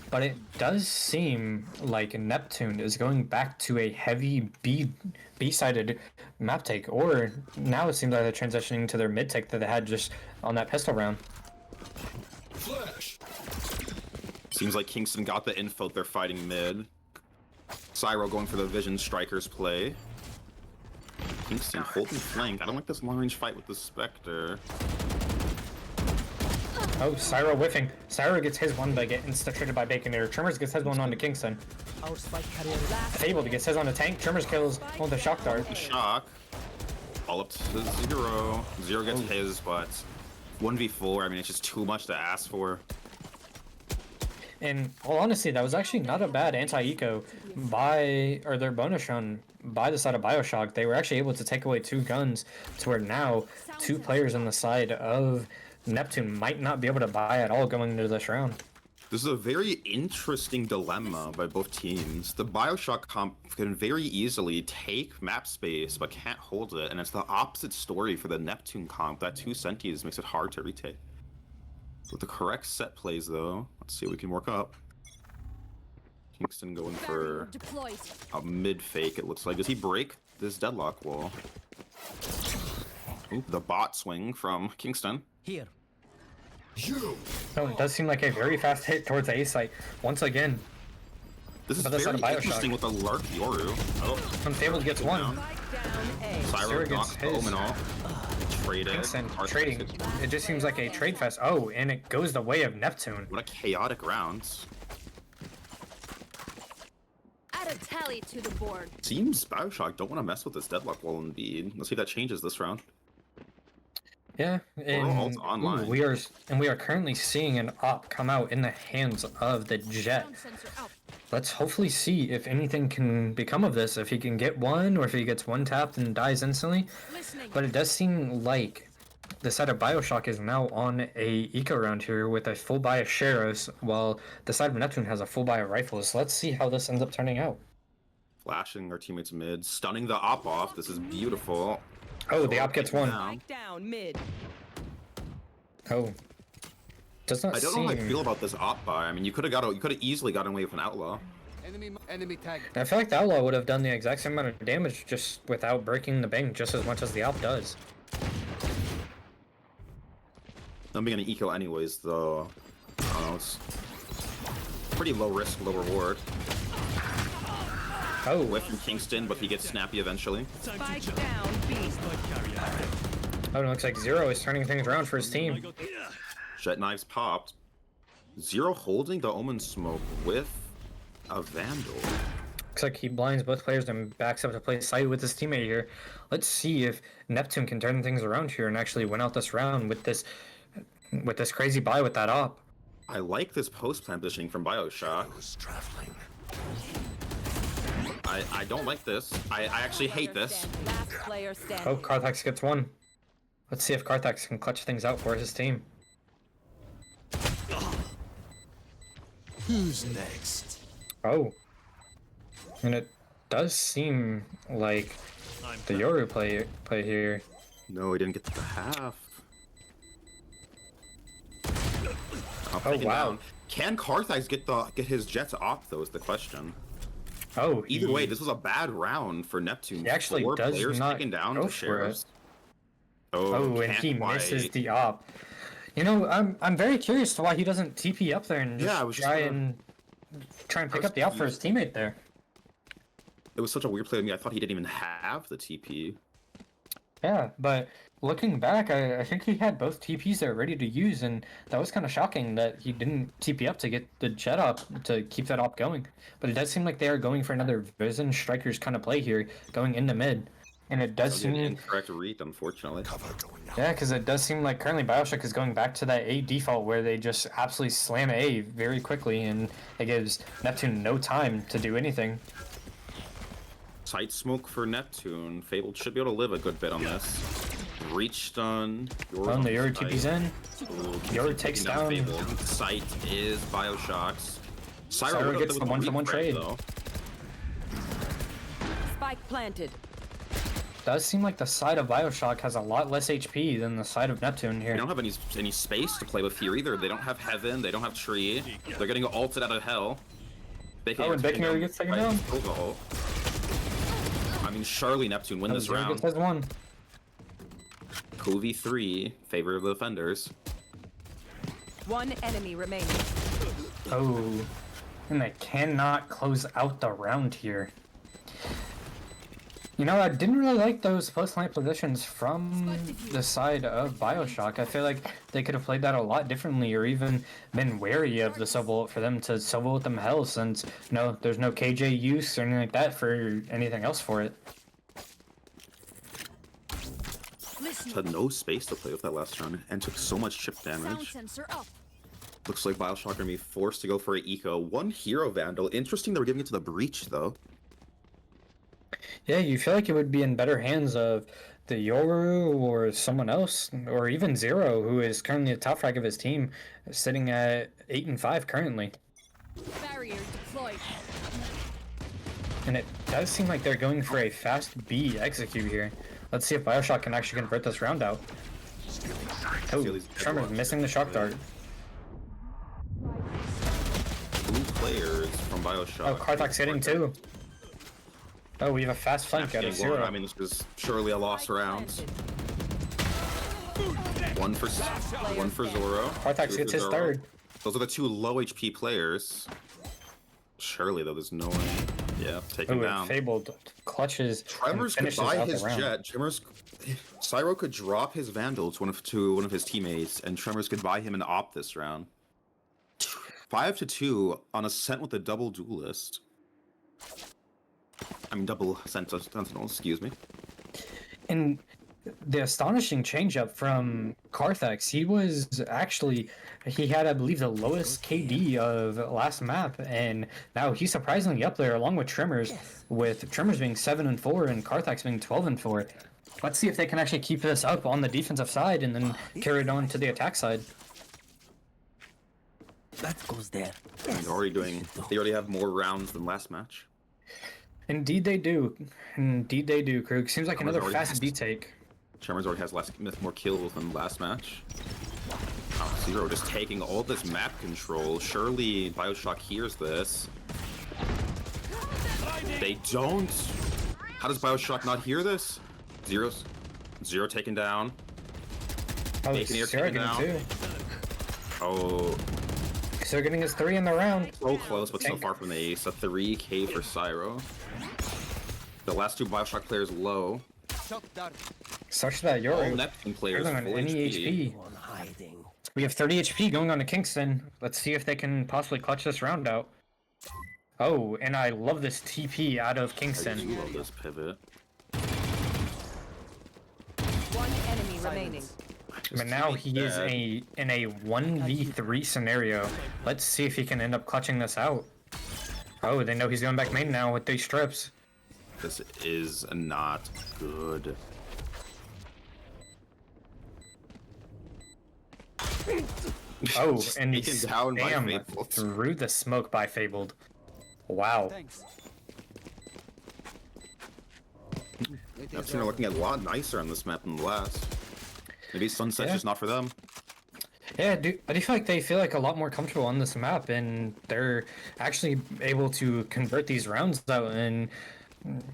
But it does seem like Neptune is going back to a heavy B-sided map take, or now it seems like they're transitioning to their mid take that they had just on that pistol round. Flash. Seems like Kingston got the info they're fighting mid. Cyro going for the Vision Strikers play. Kingston holding flank. I don't like this long range fight with the Spectre. Oh, Syra whiffing. Syra gets his one, but get insta-traded by Baconator. Tremors gets his one onto Kingston. Fable gets his on the tank. Tremors kills on the shock dart. Shock. All up to Zero. Zero gets his, but 1v4, I mean, it's just too much to ask for. And well, honestly, that was actually not a bad anti-eco or their bonus run by the side of Bioshock. They were actually able to take away 2 guns to where now 2 players on the side of Neptune might not be able to buy at all going into this round. This is a very interesting dilemma by both teams. The Bioshock comp can very easily take map space but can't hold it, and it's the opposite story for the Neptune comp. That 2 centis makes it hard to retake. With the correct set plays, though, let's see what we can work up. Kingston going for a mid fake, it looks like. Does he break this deadlock wall? Oop, the bot swing from Kingston. Here. Oh, it does seem like a very fast hit towards the A site once again. This is But that's very not a Bioshock. interesting with the Lurk Yoru. Oh, Unstable gets one. Syro Zero knocks gets the his. Omen off. Traded. Kingston Arthur trading. gets- It just seems like a trade fest. Oh, and it goes the way of Neptune. What a chaotic round. Add a tally to the board. Seems Bioshock don't want to mess with this deadlock wall indeed. Let's see if that changes this round. Yeah, and online. we are currently seeing an op come out in the hands of the Jet. Sound sensor out. Let's hopefully see if anything can become of this. If he can get one, or if he gets one tapped and dies instantly. Listening. But it does seem like the side of Bioshock is now on a eco round here with a full buy of Sheriffs, while the side of Neptune has a full buy of rifles. So let's see how this ends up turning out. Flashing our teammates mid, stunning the op off. This is beautiful. Oh, the op gets one. Down. Spike down mid. Oh, does not I don't know seem. how I feel about this op buy. I mean, you could have easily gotten away with an outlaw. Enemy tag. And I feel like the Outlaw would have done the exact same amount of damage just without breaking the bank just as much as the op does. I'm being an eco anyways, though. I don't know, it's pretty low risk, low reward. Oh, Whiff from Kingston, but he gets snappy eventually. Spike down B. oh, it looks like Zero is turning things around for his team. Jet knives popped. Zero holding the Omen smoke with a Vandal. Looks like he blinds both players and backs up to play side with his teammate here. Let's see if Neptune can turn things around here and actually win out this round with this crazy buy with that op. I like this post-plan positioning from Bioshock. Traveling. I don't like this. I actually hate this. Last player standing. Oh, Karthax gets one. Let's see if Karthax can clutch things out for his team. Who's next? Oh. And it does seem like the Yoru play here. No, he didn't get to the half. Oh, wow. Can Karthax get his Jets off, though, is the question. Oh, Either way, this was a bad round for Neptune. He actually 4 does players not taken down go to for Sheriffs. Oh, and can't he quite. misses the op. You know, I'm very curious to why he doesn't TP up there and just Yeah, I was just try gonna- and pick up the op for his teammate there. It was such a weird play to me. I thought he didn't even have the TP. Yeah, but looking back, I think he had both TPs there ready to use, and that was kind of shocking that he didn't TP up to get the jet up to keep that op going. But it does seem like they are going for another Vision Strikers kind of play here, going into mid. And it does That was an seem... incorrect read, unfortunately. Yeah, because it does seem like currently Bioshock is going back to that A default where they just absolutely slam A very quickly, and it gives Neptune no time to do anything. Sight smoke for Neptune. Fabled should be able to live a good bit on this. Reach stun. Oh, and the Yoru TP's in. Yoru takes down. Fabled. Sight is Bioshock's. Syro gets the one-for-one trade. Though. Spike planted. Does seem like the side of Bioshock has a lot less HP than the side of Neptune They here. don't have any space to play with here either. They don't have Heaven. They don't have Tree. They're getting ulted out of hell. Oh, and Bacon gets taken down. I mean, surely Neptune win this Zero round. gets one. 2v3, favor of the defenders. One enemy remaining. Oh, and they cannot close out the round here. You know, I didn't really like those post-line positions from the side of Bioshock. I feel like they could have played that a lot differently, or even been wary of the sub-ult for them to sub-ult them hell, since, you know, there's no KJ use or anything like that for anything else for it. Had no space to play with that last round and took so much chip Sound damage. sensor up. Looks like Bioshock are gonna be forced to go for an eco. One hero vandal. Interesting they were giving it to the breach though. Yeah, you feel like it would be in better hands of the Yoru or someone else, or even Zero, who is currently the top frag of his team, sitting at 8-5 currently. Barrier deployed. And it does seem like they're going for a fast B execute here. Let's see if Bioshock can actually convert this round out. Oh, Tremor's missing the shock dart. 2 players from Bioshock. Oh, Karthak's hitting too. Oh, we have a fast flank out of Getting one. Zero. I mean, this is surely a lost round. One for Zoro. Karthak's hits his third. Those are the 2 low HP players. Surely though, there's no way. Yeah, take him Oh, down. Fabled clutches Tremors and could finishes buy out his the round. jet. Cyro could drop his Vandal to one of his teammates, and Tremors could buy him an op this round. 5-2 on a Sent with a double duelist. I mean, double sentinel, excuse me. And the astonishing changeup from Karthax, he had, I believe, the lowest KD of last map, and now he's surprisingly up there along with Tremors, with Tremors being 7-4 and Karthax being 12-4. Let's see if they can actually keep this up on the defensive side and then carry it on to the attack side. That goes there. They're already doing. They already have more rounds than last match. Indeed they do. Indeed they do, Krug. Seems like another already fast has- B take. Tremors already has more kills than last match. Oh, Zero just taking all this map control. Surely Bioshock hears this. They don't. How does Bioshock not hear this? Zero taken down. Oh, Taken here, Sarah taken getting down. two. Oh, So getting his 3 in the round. so close, but so far from the ace. A 3K for Cyro. The last 2 Bioshock players low. Such that All Yoru. Neptune players Going on full any HP. On hiding. We have 30 HP going on to Kingston. Let's see if they can possibly clutch this round out. Oh, and I love this TP out of I Kingston. do love this pivot. One enemy remaining. But now he is in a 1v3 scenario. Let's see if he can end up clutching this out. Oh, they know he's going back main now with these strips. This is not good. Oh, and Taken down by spam Fabled. through the smoke by Fabled. Wow. Neptune are looking a lot nicer on this map than the last. Maybe Sunset's Yeah. just not for them. Yeah, I do feel like they feel like a lot more comfortable on this map, and they're actually able to convert these rounds out and,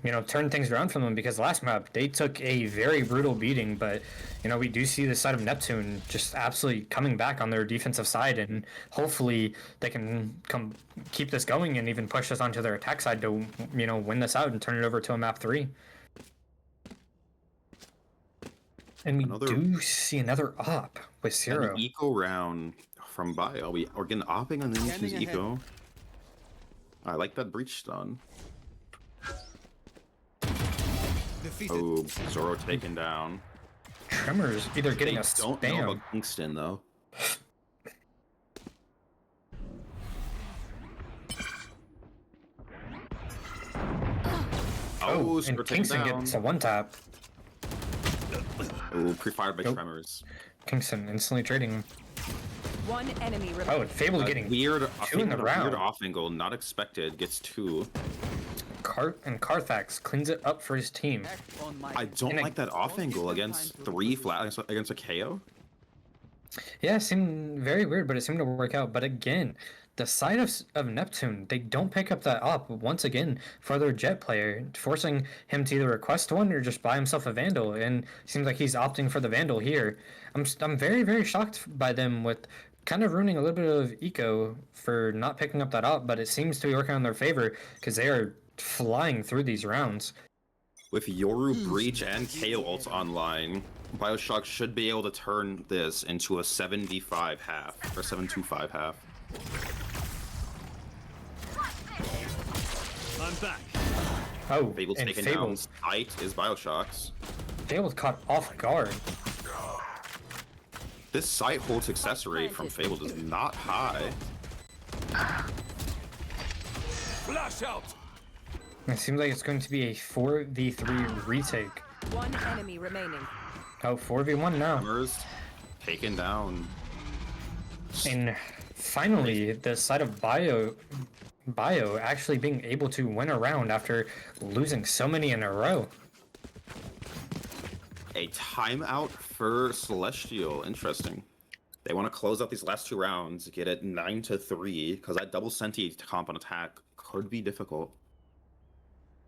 you know, turn things around from them, because last map they took a very brutal beating, but, you know, we do see the side of Neptune just absolutely coming back on their defensive side, and hopefully they can keep this going and even push this onto their attack side to, you know, win this out and turn it over to a map 3. And we do see another op with Zero. An eco round from Bio. We're getting opping on the Neptune's eco. I like that breach stun. Oh, Zoro taken down. Tremors either getting a Don't know spam. about Kingston though. Oh, Zoro and taken Kingston down. gets a one tap. Oh, pre-fired by Nope. Tremors. Kingston instantly trading him. One enemy remaining. Oh, and Fable getting Weird, two in the round. weird off angle, not expected. Gets 2. Karthax cleans it up for his team. I don't And like that off angle against 3 flat against a KO. Yeah, it seemed very weird, but it seemed to work out. But again, the side of Neptune, they don't pick up that op once again for their jet player, forcing him to either request one or just buy himself a Vandal. And it seems like he's opting for the Vandal here. I'm very, very shocked by them with kind of ruining a little bit of eco for not picking up that op, but it seems to be working in their favor because they are flying through these rounds. With Yoru Breach and KO ults online, Bioshock should be able to turn this into a 7v5 half, or 7-2-5 half. I'm back. Oh, Fable's and taken Fable. down. Sight is Bioshock's. Fable's caught off guard. This site hold success rate from Fabled is not high. Flash out! It seems like it's going to be a 4v3 retake. One enemy remaining. Oh, 4v1 now. Hammers taken down. And finally, the side of Bio actually being able to win a round after losing so many in a row. A timeout for Celestial. Interesting. They want to close out these last 2 rounds, get it 9-3, because that double senti comp on attack could be difficult.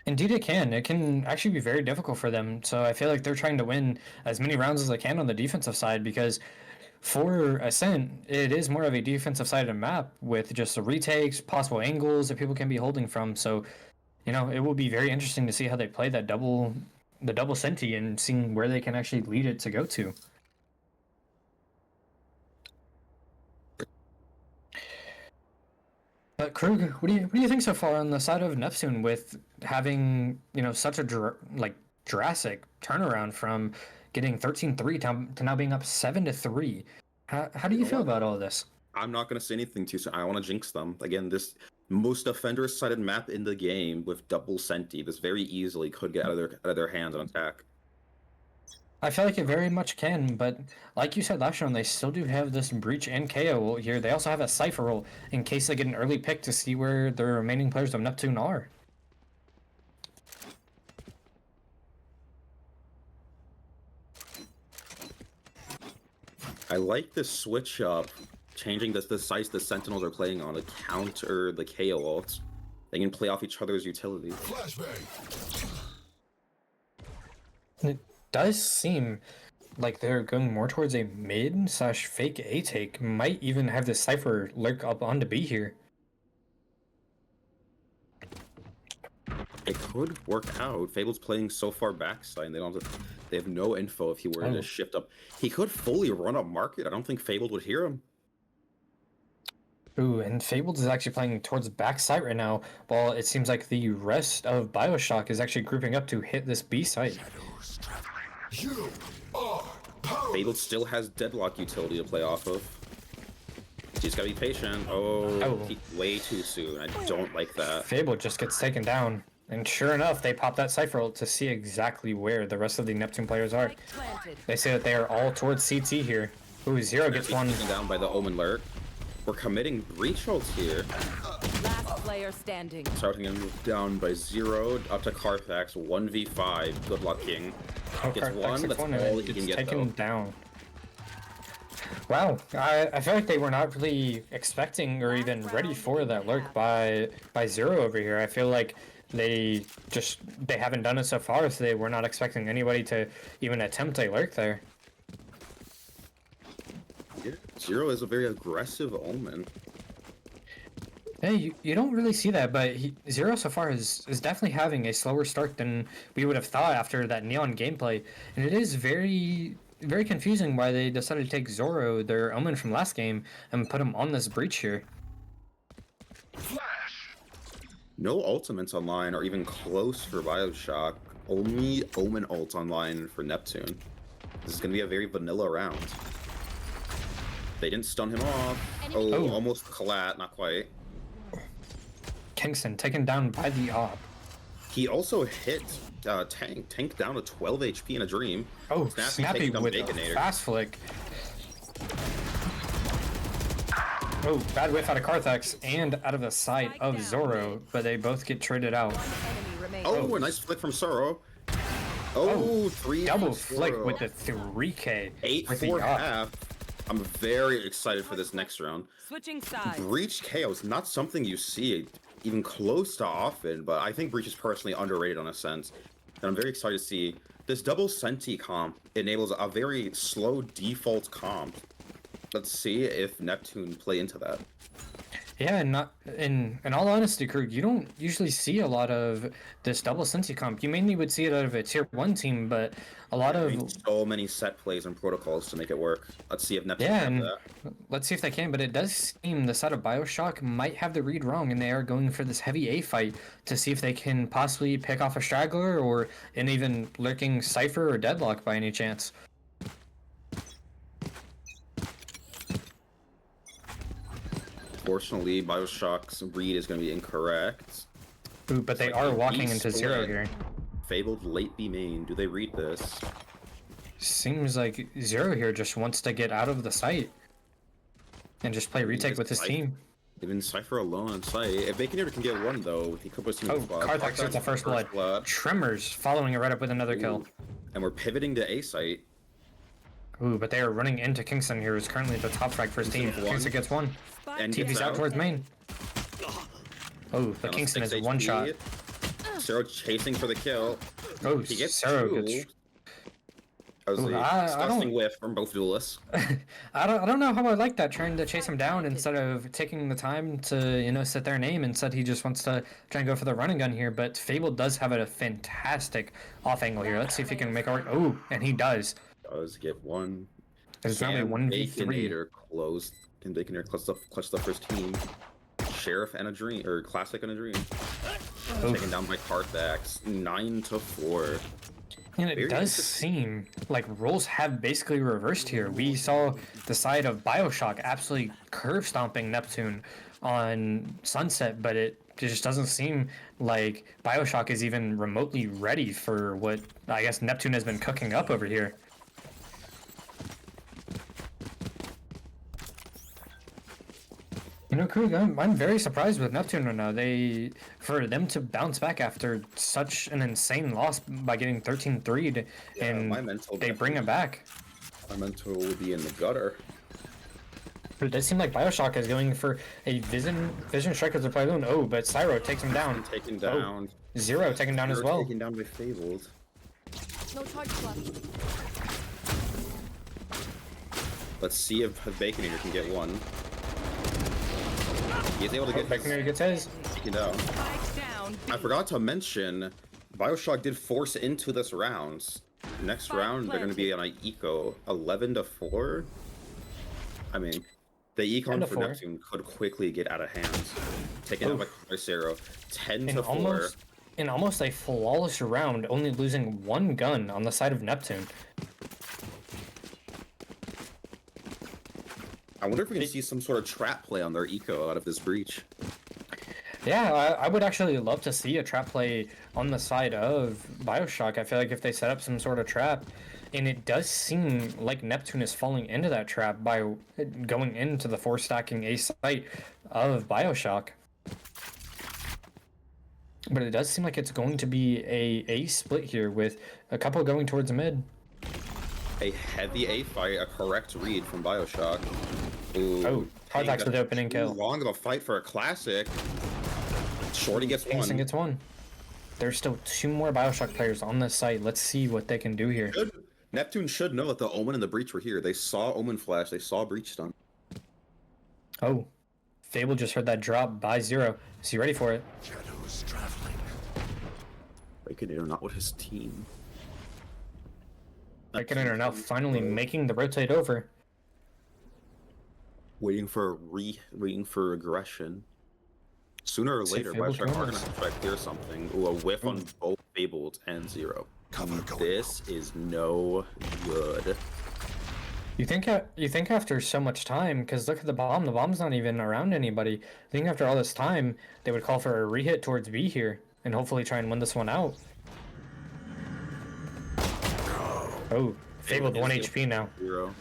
Indeed it can. It can actually be very difficult for them. So I feel like they're trying to win as many rounds as they can on the defensive side because for Ascent, it is more of a defensive sided map with just the retakes, possible angles that people can be holding from. So, you know, it will be very interesting to see how they play that the double senti and seeing where they can actually lead it to go to. But Krug, what do you think so far on the side of Neptune with having, you know, such a drastic turnaround from getting 13-3 to now being up 7-3? How do you feel about all this? I'm not going to say anything too soon. I want to jinx them. Again, this most defender-sided map in the game with double senti, this very easily could get out of their hands on attack. I feel like it very much can, but like you said last round, they still do have this Breach and KO here. They also have a Cypher roll in case they get an early pick to see where the remaining players of Neptune are. I like the switch up, changing the size the Sentinels are playing on to counter the KO ults. They can play off each other's utility. It does seem like they're going more towards a mid/fake A take. Might even have the Cypher lurk up on to B here. It could work out. Fable's playing so far backside, and they have no info if he were to shift up. He could fully run up market. I don't think Fable would hear him. Ooh, and Fabled is actually playing towards backside right now, while it seems like the rest of Bioshock is actually grouping up to hit this B site. Fable still has Deadlock utility to play off of. He's gotta be patient. Oh. Way too soon. I don't like that. Fable just gets taken down, and sure enough, they pop that Cypher ult to see exactly where the rest of the Neptune players are. They say that they are all towards CT here. Ooh, Zero gets one. Taken down by the Omen Lurk. We're committing breach ults here. Last player standing. Starting to move down by 0 up to Carfax. 1v5. Good luck, King. Gets one. That's all he can get, taken down. Wow, I feel like they were not really expecting or even ready for that lurk by Zero over here. I feel like they haven't done it so far, so they were not expecting anybody to even attempt a lurk there. Yeah, Zero is a very aggressive Omen. Hey, you don't really see that, but Zero so far is definitely having a slower start than we would have thought after that Neon gameplay, and it is very confusing why they decided to take Zoro, their Omen from last game, and put him on this breach here. No ultimates online or even close for Bioshock. Only Omen ults online for Neptune. This is going to be a very vanilla round. They didn't stun him off. Oh, almost collat, not quite. Kingston taken down by the AWP. He also hit Tank down to 12 HP in a dream. Oh, Snappy with a fast flick. Oh, bad whiff out of Carthax and out of the sight of Zoro, but they both get traded out. Oh, a nice flick from Zoro. Oh, 3 double flick with the 3K. 8-4-half. I'm very excited for this next round. Switching sides. Breach KO is not something you see even close to often, but I think Breach is personally underrated on a sense. And I'm very excited to see this double senti comp enables a very slow default comp. Let's see if Neptune play into that. Yeah, in all honesty, Krug, you don't usually see a lot of this double senti comp. You mainly would see it out of a tier 1 team, but a lot of so many set plays and protocols to make it work. Let's see if Neptune can that. Let's see if they can, but it does seem the side of Bioshock might have the read wrong, and they are going for this heavy A fight to see if they can possibly pick off a straggler or an even lurking Cypher or Deadlock by any chance. Unfortunately, Bioshock's read is going to be incorrect. Ooh, but they like are a walking B into zero split. here. Fabled late B main. Do they read this? Seems like Zero here just wants to get out of the site and just play retake with his team. Even Cypher alone on site. If Baconator can get one though, he could put team Oh, in the spot. Karthak's gets the first blood. Tremors following it right up with another kill. And we're pivoting to A site. Ooh, but they are running into Kingston here, who's currently the top frag for his team. Kingston one. Kingston gets one. And TV's gets out towards main. Oh, but Down Kingston is 6 one HP. shot. Zero chasing for the kill. Oh, He gets Zero two. gets. That was Ooh, a I disgusting don't- whiff from both duelists. I don't know how I like that, trying to chase him down instead of taking the time to, you know, sit there and aim. Instead, he just wants to try and go for the running gun here. But Fable does have a fantastic off angle here. Let's see if he can make it work. Oh, and he does. Does get one. It's only 1v3. Baconator closed. Can Baconator clutch the first team? Sheriff and a dream, or Classic and a dream. Taken down by Karthax, 9-4. And it Very does interesting. seem like roles have basically reversed here. We saw the side of Bioshock absolutely curve stomping Neptune on Sunset, but it just doesn't seem like Bioshock is even remotely ready for what I guess Neptune has been cooking up over here. You know, Krug, I'm very surprised with Neptune right now. For them to bounce back after such an insane loss by getting 13-3'd, and my mental they bring it back. My mental would be in the gutter. But it does seem like Bioshock is going for a Vision Strike as a Plyloon. Oh, but Cyro takes him down. Taken down. Zero taken down as Zero well. Taken down by Fabled. No charges left. Let's see if Baconator can get one. He's able to get Baconator gets his. taken down. Spike down. I forgot to mention, Bioshock did force into this round. Next Spike round, they're going to be on an eco 11-4. I mean, the econ for 10-4. Neptune could quickly get out of hand. Taken out by Cicero, 10-4. In almost a flawless round, only losing one gun on the side of Neptune. I wonder if we can see some sort of trap play on their eco out of this breach. Yeah, I would actually love to see a trap play on the side of Bioshock. I feel like if they set up some sort of trap, and it does seem like Neptune is falling into that trap by going into the 4-stacking A site of Bioshock. But it does seem like it's going to be a split here with a couple going towards mid. A heavy A fight, a correct read from Bioshock. Ooh, Oh, Karthak's with the opening kill. Long of a fight for a classic. Shorty gets Kingston one. gets one. There's still 2 more Bioshock players on this site. Let's see what they can do here. Neptune should know that the Omen and the Breach were here. They saw Omen flash. They saw Breach stun. Oh, Fable just heard that drop by Zero. Is he ready for it? Shadows traveling. Baconator not with his team. Baconator now finally making the rotate over. Waiting for aggression. Sooner or See later, Fable Bioshock are kills. gonna have to try to clear something. Ooh, a whiff on both Fabled and Zero. Cover going. This is no good. You think after so much time, because look at the bomb. The bomb's not even around anybody. I think after all this time, they would call for a rehit towards B here and hopefully try and win this one out. Oh, Fabled 1 HP now. Zero.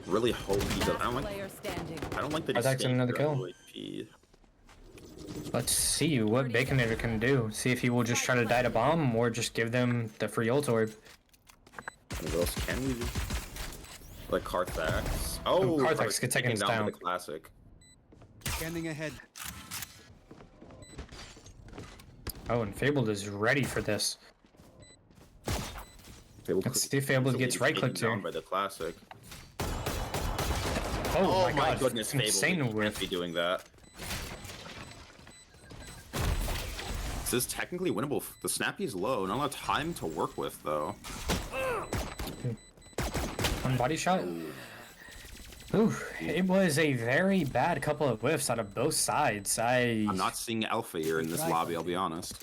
Really hope he does. Last player standing. I don't like that he's Karthak's staying another for kill. low HP. Let's see what Baconator can do. See if he will just try to die to bomb or just give them the free ult orb. What else can we do? Like Karthax. Oh, Karthax gets taken by down. the classic. Scanning ahead. Oh, and Fabled is ready for this. Fabled Let's see if Fabled could gets be right-clicked taken down here. by the classic. Oh, my god, goodness, Fabled. insane You can't whiff. be doing that. This is technically winnable. The Snappy's low. Not a lot of time to work with, though. One body shot. Ooh, it was a very bad couple of whiffs out of both sides. I'm not seeing alpha here in this lobby, I'll be honest.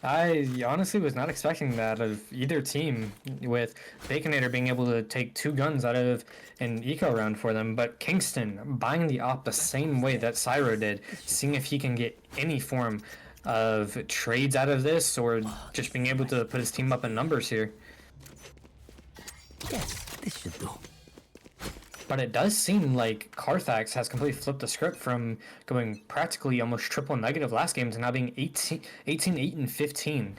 I honestly was not expecting that of either team, with Baconator being able to take 2 guns out of an eco round for them, but Kingston buying the op the same way that Cyro did, seeing if he can get any form of trades out of this, or just being able to put his team up in numbers here. Yes, this should do. But it does seem like Carthax has completely flipped the script from going practically almost triple negative last game to now being 18, 8, and 15.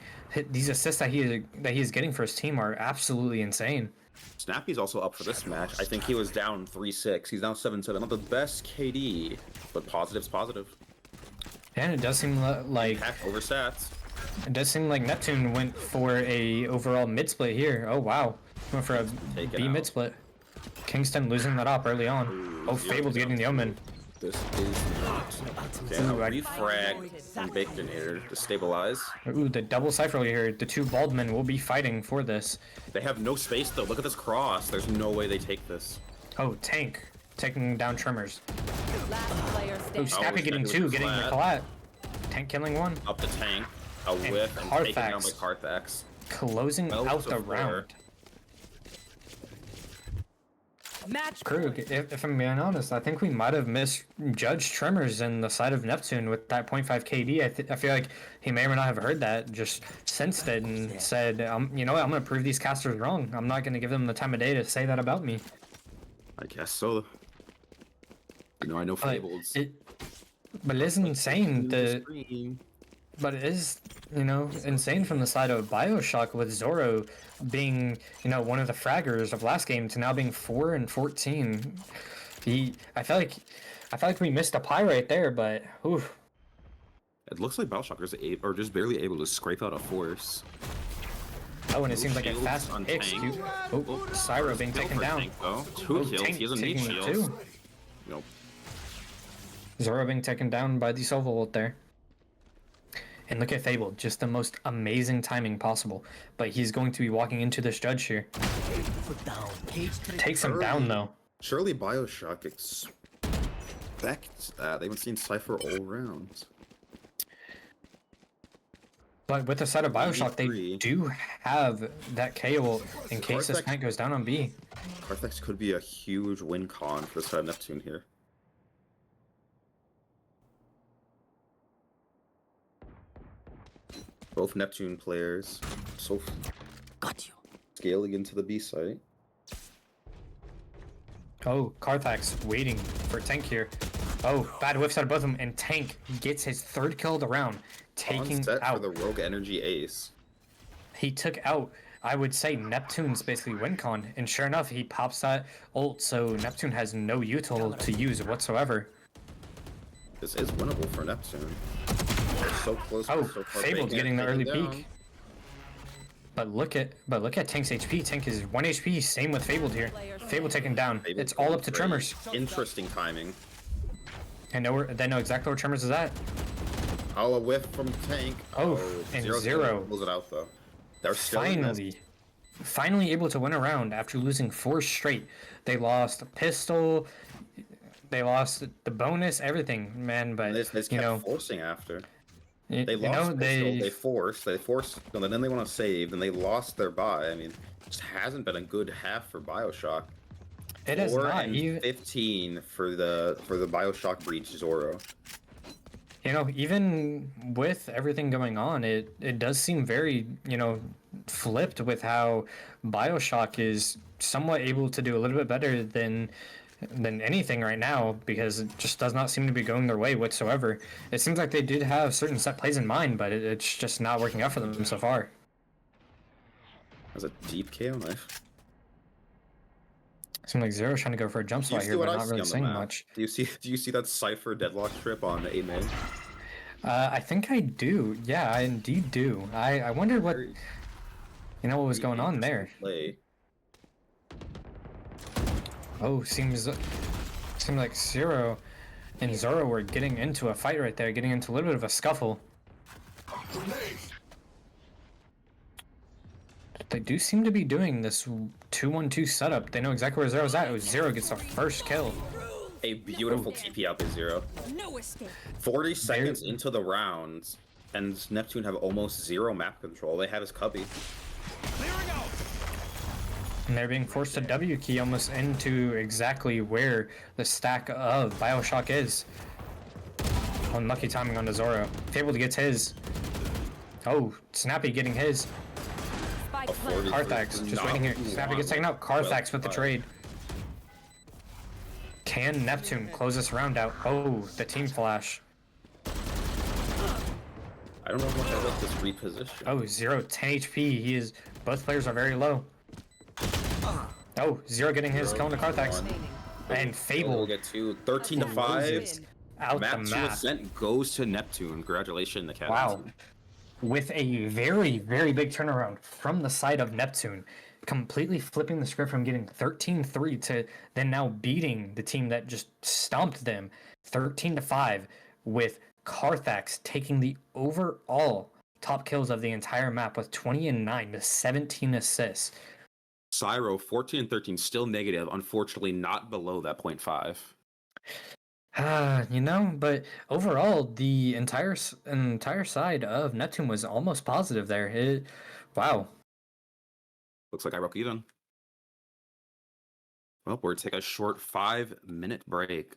These assists that he is getting for his team are absolutely insane. Snappy's also up for this match. I think he was down 3-6. He's now 7-7. Not the best KD, but positive's positive. And it does seem like Heck, over stats. it does seem like Neptune went for a overall mid split here. Oh wow, went for a Take it B out. mid split. Kingston losing that op early on. Ooh, Oh, zero Fable's getting the omen. This is not. Damn, refrag from Baconator to stabilize. Ooh, the double cypher here. The 2 bald men will be fighting for this. They have no space though. Look at this cross. There's no way they take this. Oh, Tank taking down Tremors. Last player Oh, standing. Snappy getting Snappy 2, with getting the collat. collat. Tank killing 1. Up the tank, a whiff, and taken down by Carthax. Closing Well, out so the far. round. Match Krug, point. if I'm being honest, I think we might have misjudged Tremors in the side of Neptune with that 0.5 KD. I feel like he may or may not have heard that, just sensed it and said, you know what, I'm going to prove these casters wrong. I'm not going to give them the time of day to say that about me. I guess so. You know, I know But Fables. but it is insane. Screen. But it is, you know, insane from the side of Bioshock with Zoro being, you know, one of the fraggers of last game to now being 4 and 14. I feel like we missed a pie right there, but ooh. It looks like Bioshockers are just barely able to scrape out a force. Oh, and it seems like a shields fast on execute. tank. Oh, Cyro being Kill taken for down. Tank, though. 2 Oh, kills. Tank He doesn't need taking shields. 2. Nope. Zoro being taken down by the Silverbolt there. And look at Fable, just the most amazing timing possible. But he's going to be walking into this judge here. Put down. Cage to the Takes him down though. Surely Bioshock expects that. They haven't seen Cypher all round. But with the side of Bioshock, they 83. do have that KO in case this Carthax- tank goes down on B. Carthax could be a huge win con for the side of Neptune here. Both Neptune players so Got you. scaling into the B site. Oh, Carthax waiting for Tank here. Oh, bad whiffs out of both of them, and Tank gets his 3rd kill of the round, taking On set out. for the Rogue Energy Ace. He took out, I would say, Neptune's basically win con, and sure enough, he pops that ult, so Neptune has no util to use whatsoever. This is winnable for Neptune. They're so close. Oh, but so far Fable's Bacon getting the taken early down. peek. But look at Tank's HP. Tank is 1 HP. Same with Fable here. Fable taken down. Fable's It's all going up to great. Tremors. Interesting timing. They know exactly where Tremors is at. Oh, a whiff from Tank. Oh, and Zero. Pulls it out though. They're still in this. Finally able to win a round after losing 4 straight. They lost pistol. They lost the bonus, everything, man. But They just you kept know, forcing after. you They know, lost pistol, they forced, and then they want to save, and they lost their buy. I mean, it just hasn't been a good half for Bioshock. it is 4 not and even. 15 for the Bioshock Breach Zoro. You know, even with everything going on, it does seem very, you know, flipped with how Bioshock is somewhat able to do a little bit better than anything right now, because it just does not seem to be going their way whatsoever. It seems like they did have certain set plays in mind, but it's just not working out for them so far. That's a deep KO knife. Seems like Zero's trying to go for a jump Do you spot see here, what but I not see really on the saying map? much. Do you see that Cypher deadlock trip on A main? I think I do. Yeah, I indeed do. I wonder what, you know, what was going on there. Play. Oh, seems like Zero and Zoro were getting into a fight right there, getting into a little bit of a scuffle. They do seem to be doing this 2-1-2 setup. They know exactly where Zero's at. Oh, Zero gets the first kill. A beautiful TP out by Zero. No escape. 40 seconds into the round, and Neptune have almost zero map control. They have his cubby. And they're being forced to W key almost into exactly where the stack of Bioshock is. Unlucky timing on the Zoro. Able to get his. Oh, Snappy getting his. Spike A 40 planted. Carthax just waiting here. Snappy gets taken out. Carthax with the trade. Can Neptune close this round out? Oh, the team flash. I don't know what I like this reposition. Oh, Zero, 10 HP. He is. Both players are very low. Oh, Zero getting his kill on the Carthax. And Fable We'll get to 13 to 5. out Map the 2 map. Ascent goes to Neptune. Congratulations, the captain. Wow. With a very, very big turnaround from the side of Neptune, completely flipping the script from getting 13-3 to then now beating the team that just stomped them 13-5, with Carthax taking the overall top kills of the entire map with 20 and 9 to 17 assists. Cyro, 14 and 13, still negative. Unfortunately, not below that 0.5. But overall, the entire side of Neptune was almost positive there. Wow. Looks like I broke even. Well, we're going to take a short 5-minute break.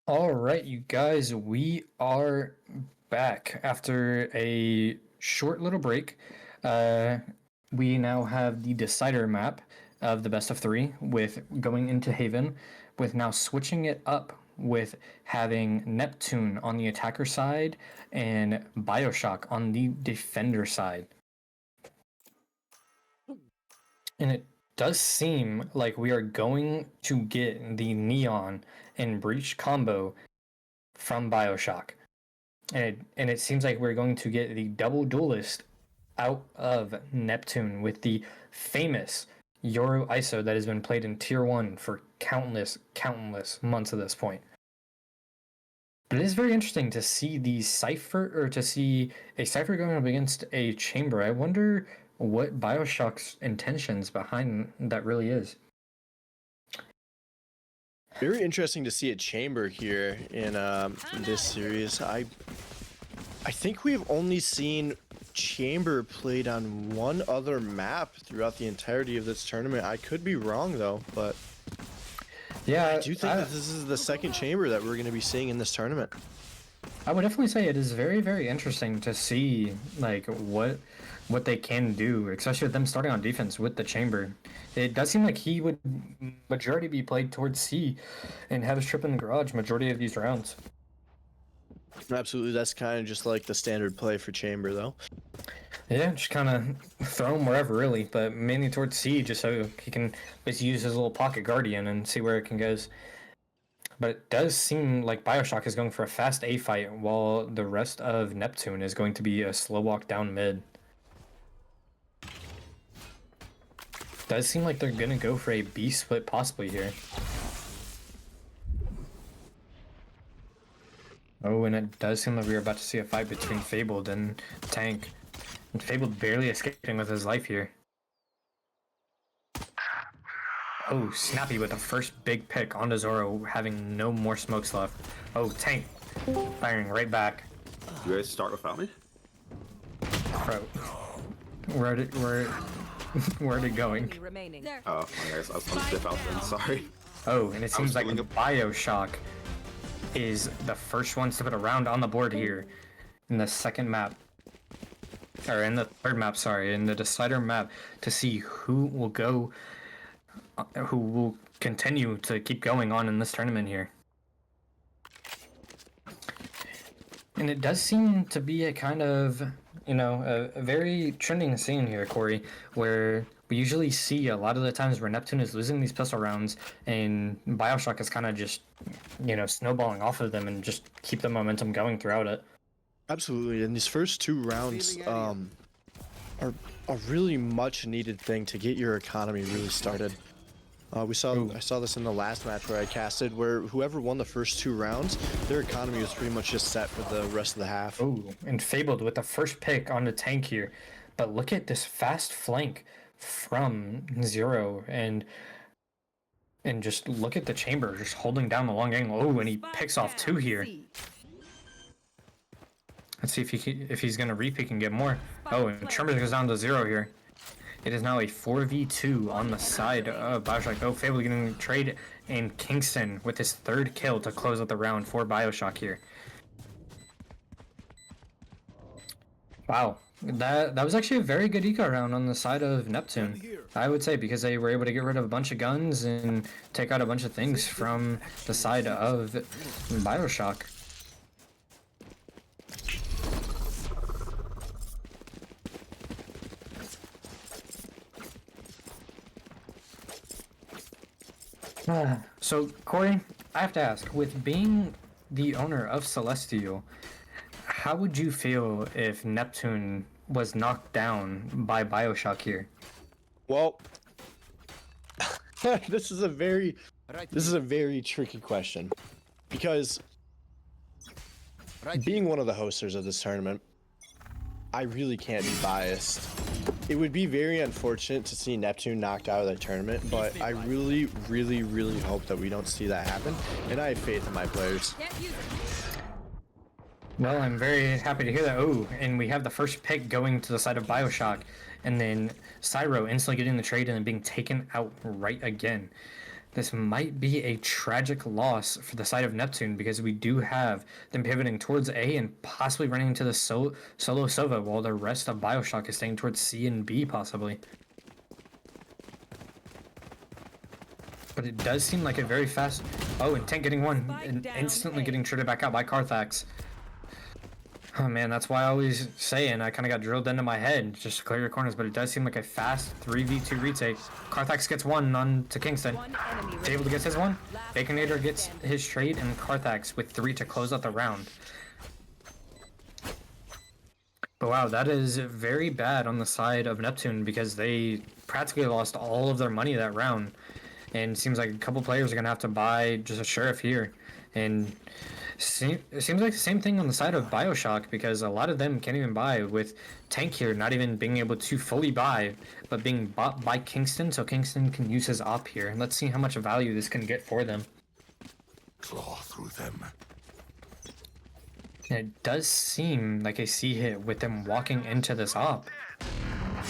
All right, you guys, we are back after a short little break. Uh, we now have the decider map of the best of three with going into Haven, with now switching it up with having Neptune on the attacker side and Bioshock on the defender side. And it does seem like we are going to get the Neon and Breach combo from Bioshock. And it seems like we're going to get the double duelist out of Neptune with the famous Euro ISO that has been played in Tier 1 for countless months at this point. But it is very interesting to see the Cypher, or to see a Cypher going up against a Chamber. I wonder what Bioshock's intentions behind that really is. Very interesting to see a Chamber here in this series. I think we've only seen Chamber played on one other map throughout the entirety of this tournament. I could be wrong though, but Yeah, I do think that this is the second Chamber that we're going to be seeing in this tournament. I would definitely say it is very, very interesting to see like what they can do, especially with them starting on defense with the Chamber. It does seem like he would majority be played towards C and have his trip in the garage majority of these rounds. Absolutely, that's kind of just like the standard play for Chamber though. Yeah, just kind of throw him wherever really, but mainly towards C just so he can basically use his little pocket guardian and see where it can goes. But it does seem like Bioshock is going for a fast A fight while the rest of Neptune is going to be a slow walk down mid. Does seem like they're gonna go for a B split possibly here. Oh, and it does seem like we're about to see a fight between Fabled and Tank. And Fabled barely escaping with his life here. Oh, Snappy with the first big pick onto Zoro, having no more smokes left. Oh, Tank firing right back. You guys start without me? Bro, where'd it going? Enemy remaining. There. Oh, okay, I was gonna dip out then, sorry. Oh, and it seems like feeling Bioshock is the first ones to put a round on the board here in the second map. Or in the third map, sorry, in the decider map, to see who will go, who will continue to keep going on in this tournament here. And it does seem to be a kind of, you know, a very trending scene here, Corey, where we usually see a lot of the times where Neptune is losing these pistol rounds and Bioshock is kind of just, you know, snowballing off of them and just keep the momentum going throughout it. Absolutely, and these first two rounds are a really much needed thing to get your economy really started. I saw this in the last match where I casted, where whoever won the first two rounds, their economy was pretty much just set for the rest of the half. Oh, and Fabled with the first pick on the Tank here. But look at this fast flank from Zero, and just look at the Chamber just holding down the long angle. Oh, and he picks off two here. Let's see if he's gonna repick and get more. Oh, and Chamber goes down to 0 here. It is now a 4v2 on the side of Bioshock. Oh, Fable getting trade, and Kingston with his third kill to close out the round for Bioshock here. Wow, that was actually a very good eco round on the side of Neptune, I would say, because they were able to get rid of a bunch of guns and take out a bunch of things from the side of Bioshock. So, Corey, I have to ask, with being the owner of Celestial, how would you feel if Neptune was knocked down by Bioshock here? Well, this is a very tricky question, because being one of the hosters of this tournament, I really can't be biased. It would be very unfortunate to see Neptune knocked out of the tournament, but I really, really, really hope that we don't see that happen, and I have faith in my players. Can't use it. Well, I'm very happy to hear that. Oh, and we have the first pick going to the side of Bioshock, and then Cyro instantly getting the trade and then being taken out right again. this might be a tragic loss for the side of Neptune because we do have them pivoting towards A and possibly running into the solo Sova while the rest of Bioshock is staying towards C and B possibly. But it does seem like a very fast... Oh, and Tank getting one and instantly getting traded back out by Carthax. Oh man, that's why I always say, and I kind of got drilled into my head, just to clear your corners, but it does seem like a fast 3v2 retake. Carthax gets one on to Kingston. Is able to get his one. Baconator gets his trade, and Carthax with 3 to close out the round. But wow, that is very bad on the side of Neptune because they practically lost all of their money that round. And it seems like a couple players are going to have to buy just a sheriff here. And it seems like the same thing on the side of Bioshock because a lot of them can't even buy, with Tank here not even being able to fully buy, but being bought by Kingston, so Kingston can use his op here. And let's see how much value this can get for them. Claw through them. And it does seem like a C hit with them walking into this op.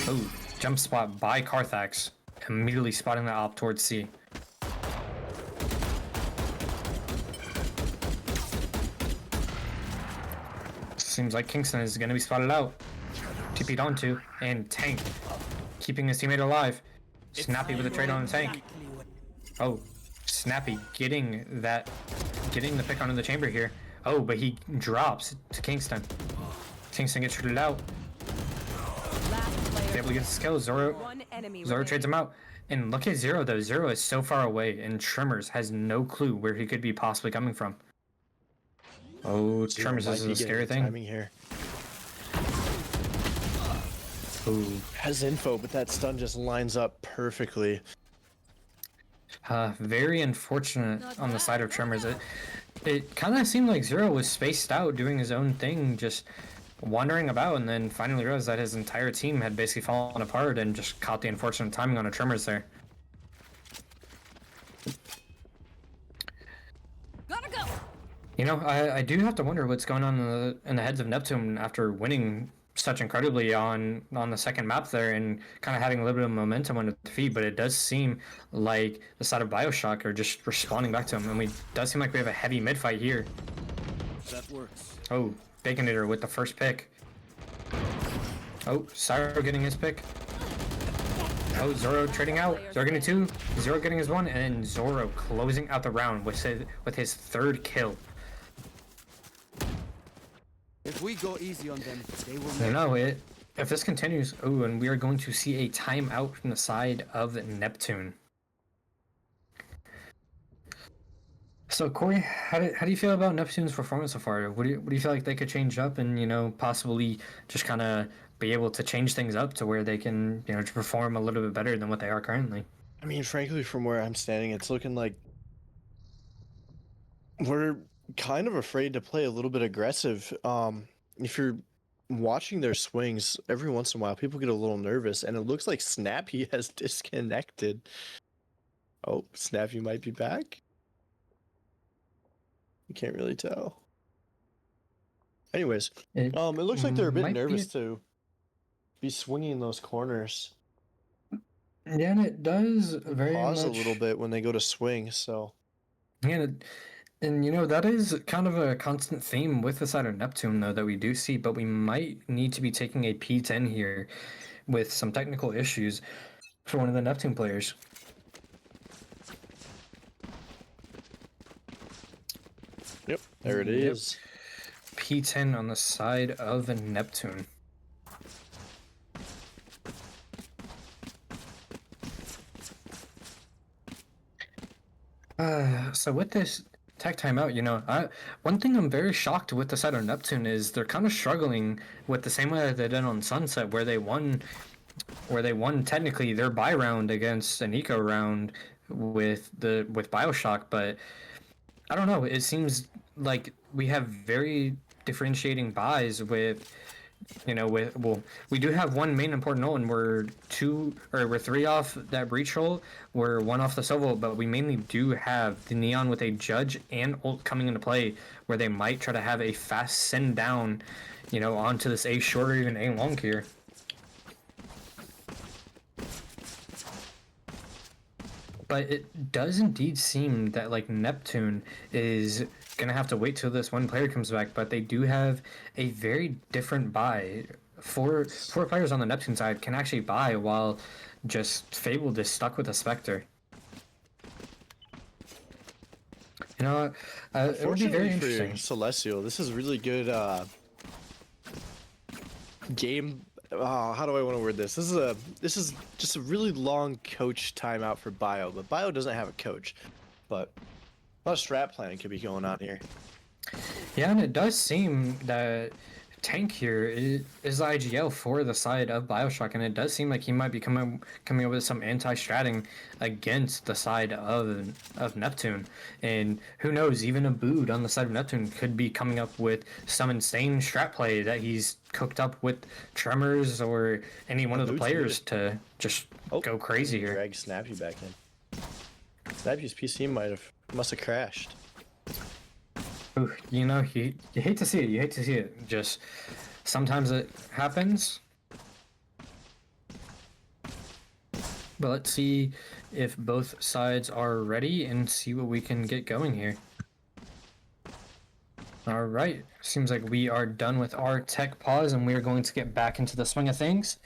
Oh, jump spot by Carthax, immediately spotting the op towards C. Seems like Kingston is going to be spotted out. TP'd onto, and Tank keeping his teammate alive. Snappy with a trade on the Tank. Oh, Snappy getting the pick onto the chamber here. Oh, but he drops to Kingston. Kingston gets shooted out. He's able to get the skill. Zoro trades him out. And look at Zero though. Zero is so far away, and Tremors has no clue where he could be possibly coming from. Oh, Tremors, this is a scary thing. Timing here. Ooh. Has info, but that stun just lines up perfectly. Very unfortunate on the side of Tremors. It kind of seemed like Zero was spaced out doing his own thing, just wandering about, and then finally realized that his entire team had basically fallen apart and just caught the unfortunate timing on a Tremors there. Gotta go. You know, I do have to wonder what's going on in the heads of Neptune after winning such incredibly on the second map there and kind of having a little bit of momentum on the defeat, but it does seem like the side of Bioshock are just responding back to him, and does seem like we have a heavy mid fight here. That works. Oh, Baconator with the first pick. Oh, Syro getting his pick. Oh, Zoro trading out. Zoro getting 2. Zoro getting his 1, and Zoro closing out the round with his 3rd kill. If we go easy on them, they will. I know it. If this continues, oh, and we are going to see a timeout from the side of Neptune. So Corey, how do you feel about Neptune's performance so far? What do you feel like they could change up and possibly just kind of be able to change things up to where they can to perform a little bit better than what they are currently? I mean, frankly, from where I'm standing, it's looking like we're kind of afraid to play a little bit aggressive. If you're watching their swings, every once in a while, people get a little nervous, and it looks like Snappy has disconnected. Oh, Snappy might be back. You can't really tell. Anyways, it looks like they're a bit nervous to be swinging those corners. Yeah, and it does very pause much a little bit when they go to swing. So yeah. And that is kind of a constant theme with the side of Neptune, though, that we do see, but we might need to be taking a P10 here with some technical issues for one of the Neptune players. Yep, there it is. P10 on the side of Neptune. So with this tech timeout, one thing I'm very shocked with the side of Neptune is they're kind of struggling with the same way that they did on Sunset, where they won technically their buy round against an eco round with Bioshock, but I don't know. It seems like we have very differentiating buys with. We do have one main important ult, and we're 3 off that breach hole. We're 1 off the Sovo, but we mainly do have the Neon with a Judge and ult coming into play, where they might try to have a fast send down, onto this A short or even A long here. But it does indeed seem that like Neptune is gonna have to wait till this one player comes back, but they do have a very different buy. Four players on the Neptune side can actually buy while just Fabled is stuck with a Spectre. You know what? It would be very Fortunately for interesting. Celestial, this is really good game. How do I want to word this? This is just a really long coach timeout for Bio, but Bio doesn't have a coach. But a lot of strat planning could be going on here. Yeah, and it does seem that Tank here is the IGL for the side of Bioshock, and it does seem like he might be coming up with some anti-stratting against the side of Neptune. And who knows, even Abood on the side of Neptune could be coming up with some insane strat play that he's cooked up with Tremors or any one of the Abood's players to just go crazy here. Drag Snappy back in. Snappy's PC must have crashed. Ooh, you know, you hate to see it. You hate to see it. Just sometimes it happens. But let's see if both sides are ready and see what we can get going here. All right, seems like we are done with our tech pause and we are going to get back into the swing of things.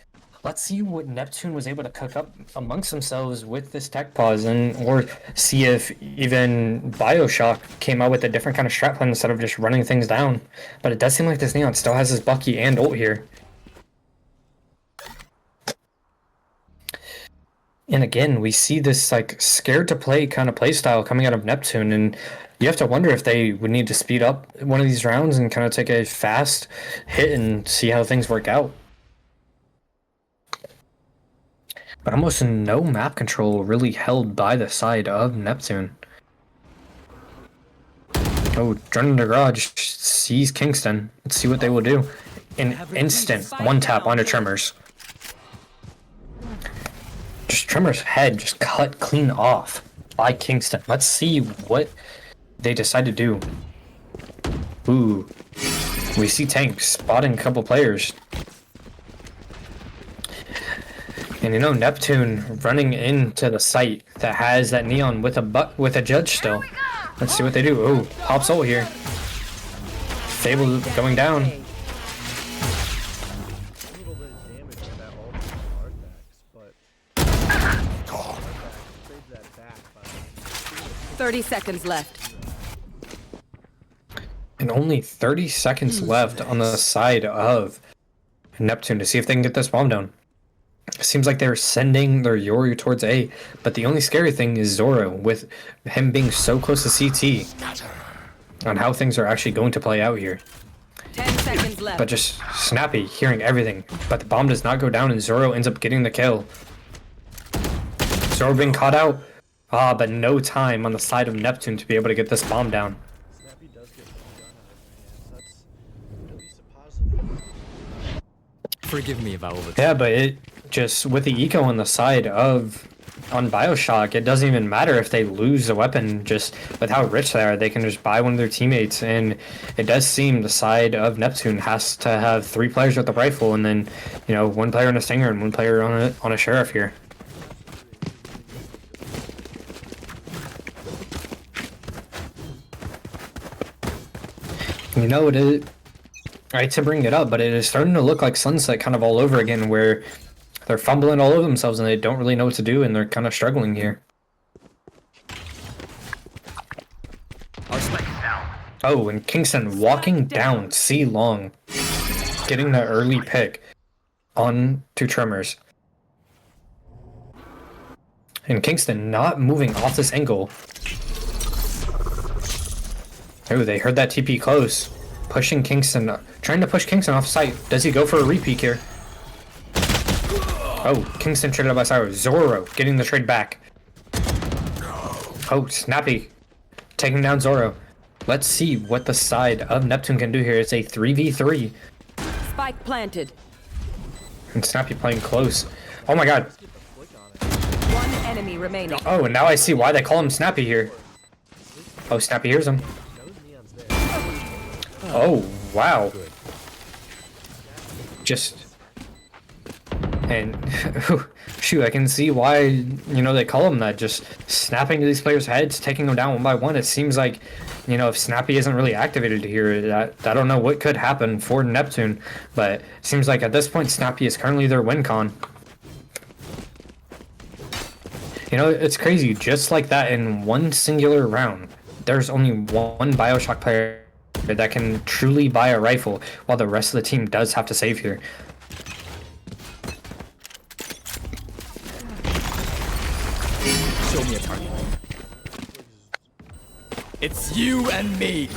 Let's see what Neptune was able to cook up amongst themselves with this tech pause, or see if even Bioshock came out with a different kind of strat plan instead of just running things down. But it does seem like this Neon still has his Bucky and ult here. And again, we see this like scared to play kind of playstyle coming out of Neptune, and you have to wonder if they would need to speed up one of these rounds and kind of take a fast hit and see how things work out. But almost no map control really held by the side of Neptune. Oh, Drone in the Garage sees Kingston. Let's see what they will do. An instant one tap onto Tremors. Just Tremors' head just cut clean off by Kingston. Let's see what they decide to do. Ooh. We see Tank spotting a couple players. And you know, Neptune running into the site that has that Neon with a Judge still. Let's see what they do. Oh, pops ult here. Fable going down. 30 seconds left. And only 30 seconds left on the side of Neptune to see if they can get this bomb down. It seems like they're sending their Yori towards A, but the only scary thing is Zoro, with him being so close to CT, on how things are actually going to play out here. 10 seconds left. But just Snappy hearing everything, but the bomb does not go down and Zoro ends up getting the kill. Zoro being caught out, but no time on the side of Neptune to be able to get this bomb down. Snappy does get one gun out of his hands. That's at least a positive. Forgive me if I over. Yeah, but it just, with the eco on the side of on Bioshock, it doesn't even matter if they lose a weapon. Just with how rich they are, they can just buy one of their teammates, and it does seem the side of Neptune has to have 3 players with the rifle, and then, you know, 1 player on a Stinger and 1 player on a Sheriff here. You know, I hate to bring it up, but it is starting to look like Sunset kind of all over again, where they're fumbling all over themselves and they don't really know what to do, and they're kind of struggling here. Oh, and Kingston walking down C long, getting the early pick on to Tremors. And Kingston not moving off this angle. Oh, they heard that TP close. Pushing Kingston, trying to push Kingston off site. Does he go for a repeat here? Oh, Kingston traded up by Cyro. Zoro getting the trade back. Oh, Snappy taking down Zoro. Let's see what the side of Neptune can do here. It's a 3v3. Spike planted. And Snappy playing close. Oh my god. 1 enemy remaining. Oh, and now I see why they call him Snappy here. Oh, Snappy hears him. Oh, wow. Just... And issue. I can see why, they call him that. Just snapping to these players' heads, taking them down one by one. It seems like, if Snappy isn't really activated here, I don't know what could happen for Neptune. But it seems like at this point, Snappy is currently their win con. It's crazy. Just like that, in one singular round, there's only one Bioshock player that can truly buy a rifle, while the rest of the team does have to save here. Show me a target. It's you and me.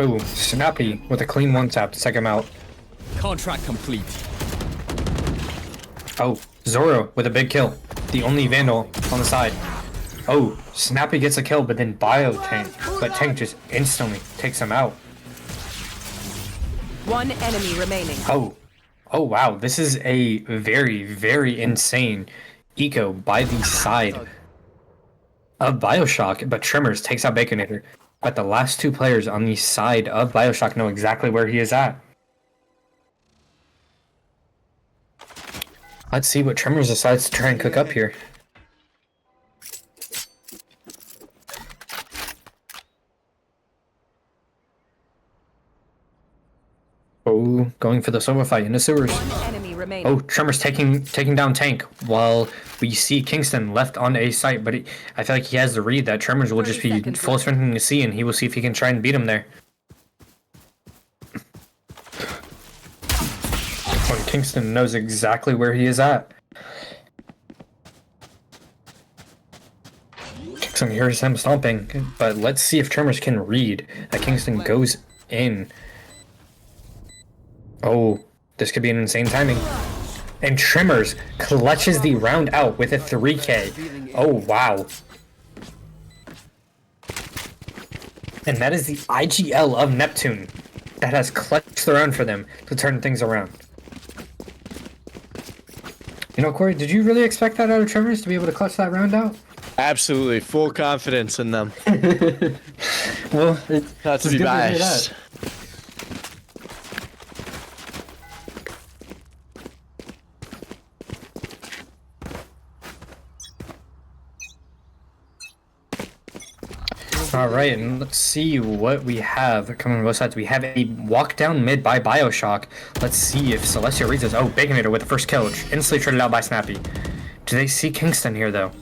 Ooh, Snappy with a clean one tap to take him out. Contract complete. Oh, Zoro with a big kill. The only Vandal on the side. Oh, Snappy gets a kill, but then Tank just instantly takes him out. One enemy remaining. Oh wow, this is a very, very insane eco by the side of Bioshock, but Tremors takes out Baconator. But the last two players on the side of Bioshock know exactly where he is at. Let's see what Tremors decides to try and cook up here. Oh, going for the solo fight in the sewers. One enemy remaining. Oh, Tremors taking down Tank while we see Kingston left on A site, but I feel like he has the read that Tremors will just be full sprinting to C, and he will see if he can try and beat him there. When Kingston knows exactly where he is at. Kingston hears him stomping, but let's see if Tremors can read that Kingston goes in. Oh, this could be an insane timing. And Tremors clutches the round out with a 3K. Oh, wow. And that is the IGL of Neptune that has clutched the round for them to turn things around. Corey, did you really expect that out of Tremors to be able to clutch that round out? Absolutely, full confidence in them. Well, Not to be biased. Alright, and let's see what we have coming on both sides. We have a walk down mid by Bioshock. Let's see if Celestia reads this. Oh, Baconator with the first kill, instantly traded out by Snappy. Do they see Kingston here, though?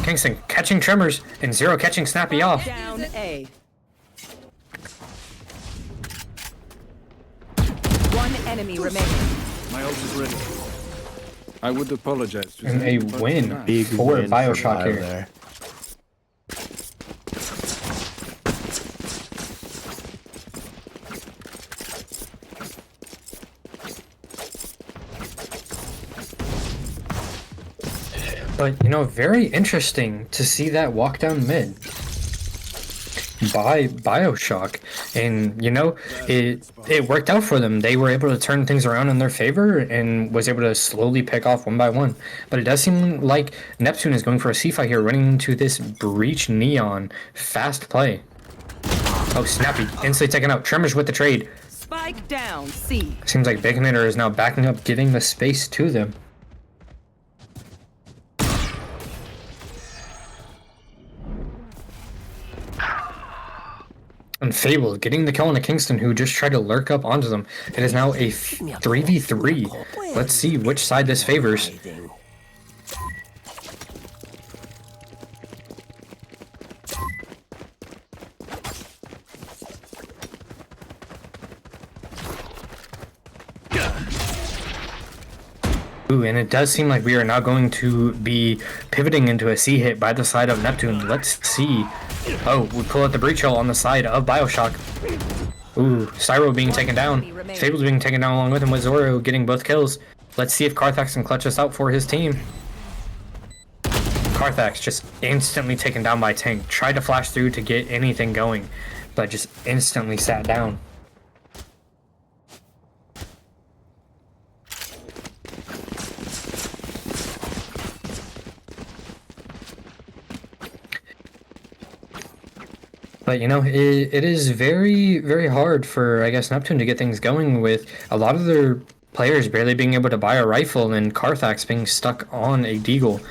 Kingston catching Tremors, and Zero catching Snappy off. Down A. One enemy remaining. My ult is ready. I would apologize to And a them, but win not. Big for win Bioshock Bio here. there. But, very interesting to see that walk down mid by Bioshock. And, it worked out for them. They were able to turn things around in their favor and was able to slowly pick off one by one. But it does seem like Neptune is going for a C fight here, running into this Breach Neon fast play. Oh, Snappy, instantly taken out. Tremors with the trade. Spike down C. Seems like Baconator is now backing up, giving the space to them. And Fable getting the kill on a Kingston who just tried to lurk up onto them. It is now a 3v3. Let's see which side this favors. Ooh, and it does seem like we are now going to be pivoting into a C hit by the side of Neptune. Let's see. Oh, we pull out the breach hole on the side of Bioshock. Ooh, Cyro being taken down. Fable's being taken down along with him, with Zoro getting both kills. Let's see if Carthax can clutch us out for his team. Carthax just instantly taken down by Tank. Tried to flash through to get anything going, but just instantly sat down. But it is very, very hard for, I guess, Neptune to get things going with a lot of their players barely being able to buy a rifle and Carthax being stuck on a deagle.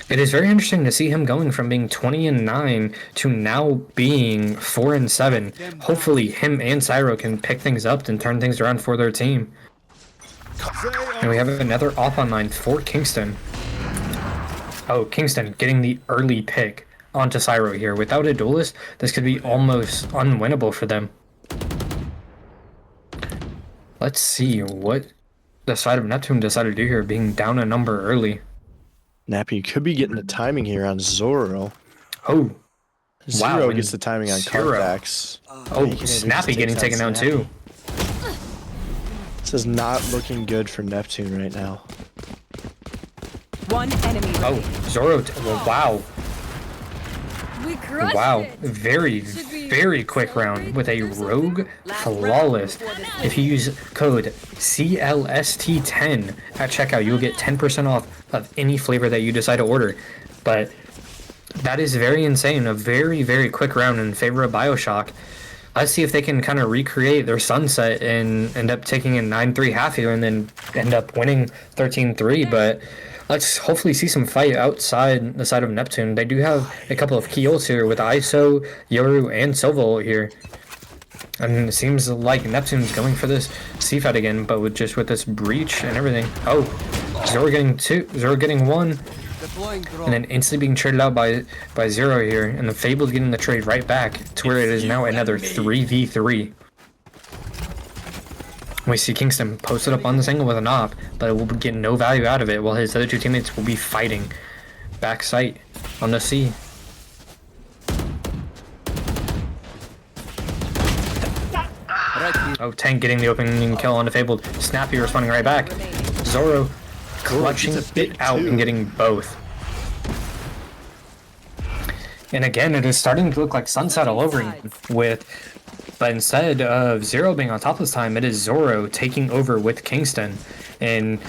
It is very interesting to see him going from being 20-9 to now being 4-7. Hopefully, him and Cyro can pick things up and turn things around for their team. And we have another op online for Kingston. Oh, Kingston getting the early pick onto Cyro here. Without a duelist, this could be almost unwinnable for them. Let's see what the side of Neptune decided to do here, being down a number early. Nappy could be getting the timing here on Zoro. Oh, Zero wow, gets the timing on Zero. Carthax. Oh, Snappy getting taken out too. This is not looking good for Neptune right now. One enemy Oh, remaining. Zoro. Well, wow. We crushed Wow. it. Very, very quick round with a rogue flawless. If you use code CLST10 at checkout, you'll get 10% off of any flavor that you decide to order. But that is very insane. A very, very quick round in favor of Bioshock. Let's see if they can kind of recreate their sunset and end up taking a 9-3 half here and then end up winning 13-3. But let's hopefully see some fight outside the side of Neptune. They do have a couple of key ults here with ISO, Yoru, and Silva here. And it seems like Neptune's going for this C fight again, but with this breach and everything. Oh, Zoro getting two, Zoro getting one. And then instantly being traded out by Zero here, and the Fable's getting the trade right back to where it is now another 3v3. We see Kingston posted up on this angle with an op, but it will get no value out of it, while his other two teammates will be fighting back sight on the C. Oh, Tank getting the opening kill on the Fable. Snappy responding right back. Zoro clutching it out and getting both. And again, it is starting to look like Sunset all over again but instead of Zero being on top this time, it is Zoro taking over with Kingston. And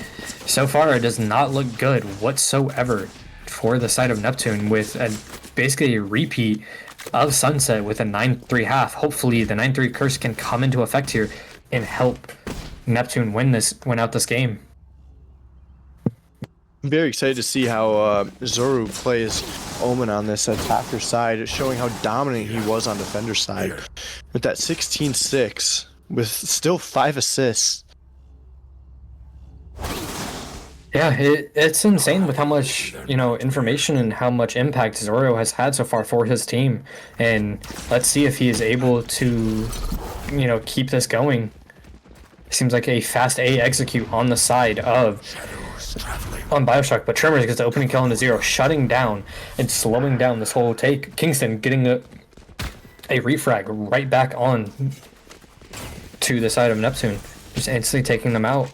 so far, it does not look good whatsoever for the side of Neptune with basically a repeat of Sunset with a 9-3 half. Hopefully, the 9-3 curse can come into effect here and help Neptune win out this game. I'm very excited to see how Zoro plays Omen on this attacker side, showing how dominant he was on defender side. With that 16-6, with still 5 assists. Yeah, it's insane with how much, information and how much impact Zoro has had so far for his team. And let's see if he is able to, keep this going. Seems like a fast A execute on the side on Bioshock, but Tremors gets the opening kill into Zero, shutting down and slowing down this whole take. Kingston getting a refrag right back on to the side of Neptune, just instantly taking them out.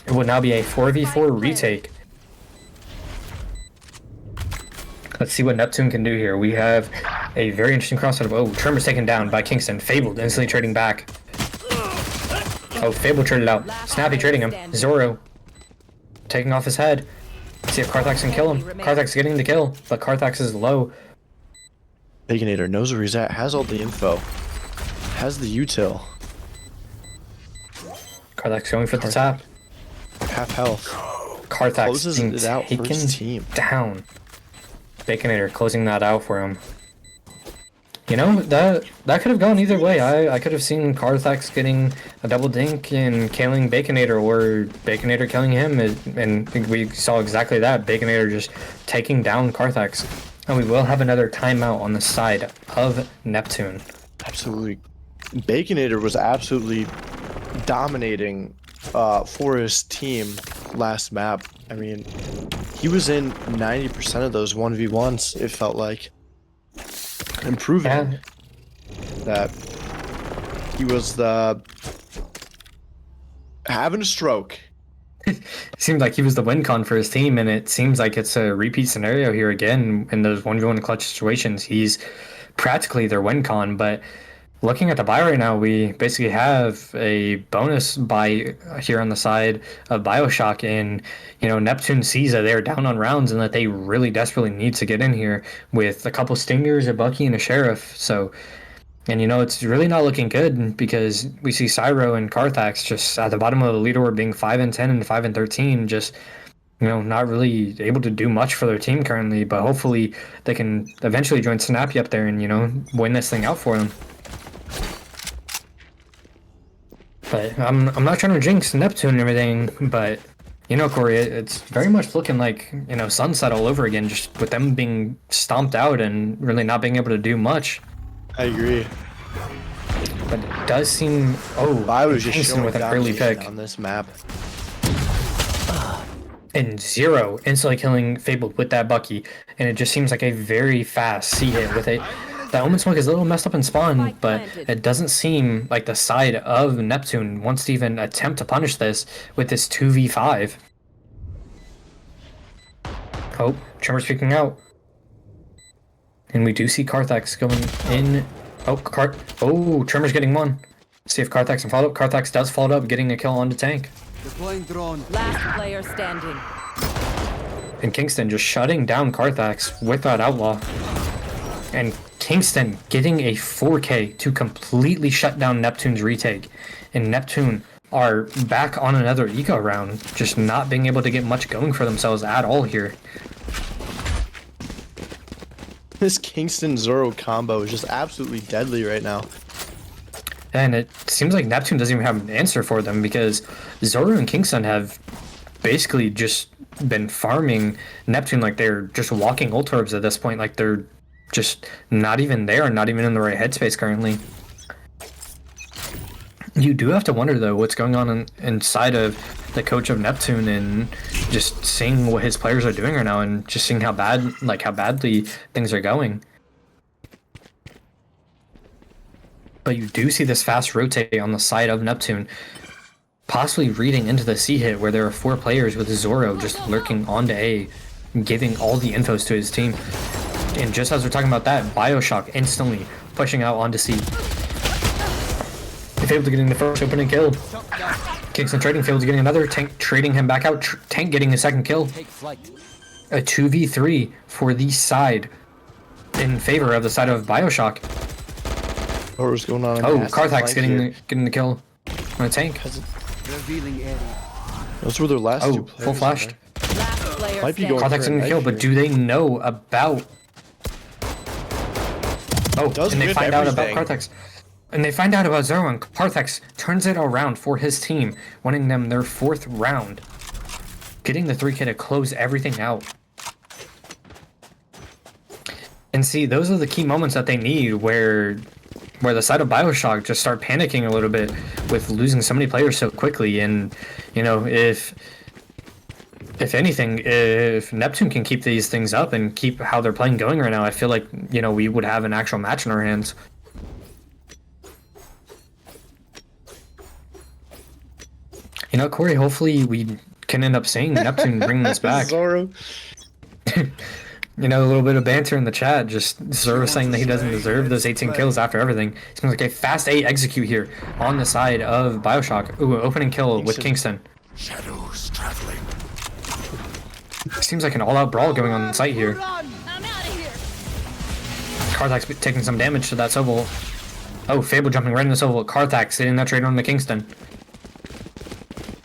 It would now be a 4v4 retake. Let's see what Neptune can do here. We have a very interesting crossover. Oh, Tremors taken down by Kingston. Fabled instantly trading back. Oh, Fable traded out. Snappy trading him. Zoro taking off his head. See if Carthax can kill him. Carthax getting the kill, but Carthax is low. Baconator knows where he's at, has all the info, has the util. Carthax going for the tap. Half health. Carthax Closes being it out for his taken team. down. Baconator closing that out for him. That could have gone either way. I could have seen Carthax getting a double dink and killing Baconator, or Baconator killing him, and we saw exactly that. Baconator just taking down Carthax. And we will have another timeout on the side of Neptune. Absolutely. Baconator was absolutely dominating for his team last map. I mean, he was in 90% of those 1v1s, it felt like. Improving that he was having a stroke. Seemed like he was the win con for his team, and it seems like it's a repeat scenario here again in those 1v1 clutch situations. He's practically their win con, but looking at the buy right now, we basically have a bonus buy here on the side of Bioshock, and Neptune sees that they're down on rounds and that they really desperately need to get in here with a couple stingers, a Bucky, and a Sheriff. So, and it's really not looking good because we see Cyro and Carthax just at the bottom of the leaderboard being 5-10 and 5-13, just not really able to do much for their team currently. But hopefully they can eventually join Snappy up there and win this thing out for them. But I'm not trying to jinx Neptune and everything, but Corey, it's very much looking like Sunset all over again, just with them being stomped out and really not being able to do much. I agree. But it does seem I was just Kingston showing with an early domination pick on this map. and Zero instantly killing Fabled with that Bucky, and it just seems like a very fast C hit with it. That Omen Smoke is a little messed up in spawn, but it doesn't seem like the side of Neptune wants to even attempt to punish this with this 2v5. Oh, Tremor's peeking out. And we do see Carthax going in. Oh, Tremor's getting one. See if Carthax can follow up. Carthax does follow up, getting a kill on the tank. Deploying drone. Last player standing. And Kingston just shutting down Carthax with that Outlaw. And Kingston getting a 4K to completely shut down Neptune's retake. And Neptune are back on another eco round, just not being able to get much going for themselves at all here. This Kingston Zoro combo is just absolutely deadly right now. And it seems like Neptune doesn't even have an answer for them because Zoro and Kingston have basically just been farming Neptune like they're just walking ult orbs at this point, like they're just not even there, not even in the right headspace currently. You do have to wonder though what's going on inside of the coach of Neptune, and just seeing what his players are doing right now and just seeing how badly things are going. But you do see this fast rotate on the side of Neptune, possibly reading into the C hit where there are 4 players with Zoro just lurking onto A, giving all the infos to his team. And just as we're talking about that, Bioshock instantly pushing out onto C. Fabled getting the first opening kill. Kingston trading, Fabled getting another, Tank trading him back out, Tank getting a second kill. A 2v3 for the side in favor of the side of Bioshock. What's going on? Oh, Carthax getting the kill on a Tank. Revealing area. Those were their last two Oh, players. full flashed. Last player Might be standing. going Carthax getting the kill, but do they know about... Oh, Does and they win find out about everything. Carthax. And they find out about Zoro, and Carthax turns it around for his team, winning them their 4th round. Getting the 3K to close everything out. And see, those are the key moments that they need where the side of Bioshock just start panicking a little bit with losing so many players so quickly. And, if anything, if Neptune can keep these things up and keep how they're playing going right now, I feel like, we would have an actual match in our hands. Corey, hopefully we can end up seeing Neptune bring this back. Zoro. A little bit of banter in the chat, just Zoro saying that he doesn't deserve those 18 kills after everything. Seems like a fast A execute here on the side of Bioshock. Ooh, opening kill with Kingston. Shadows traveling. Seems like an all-out brawl going on site here. I'm out of here. Carthax taking some damage to that Sobel. Oh, Fable jumping right into Sobel. Carthax hitting that trade on the Kingston.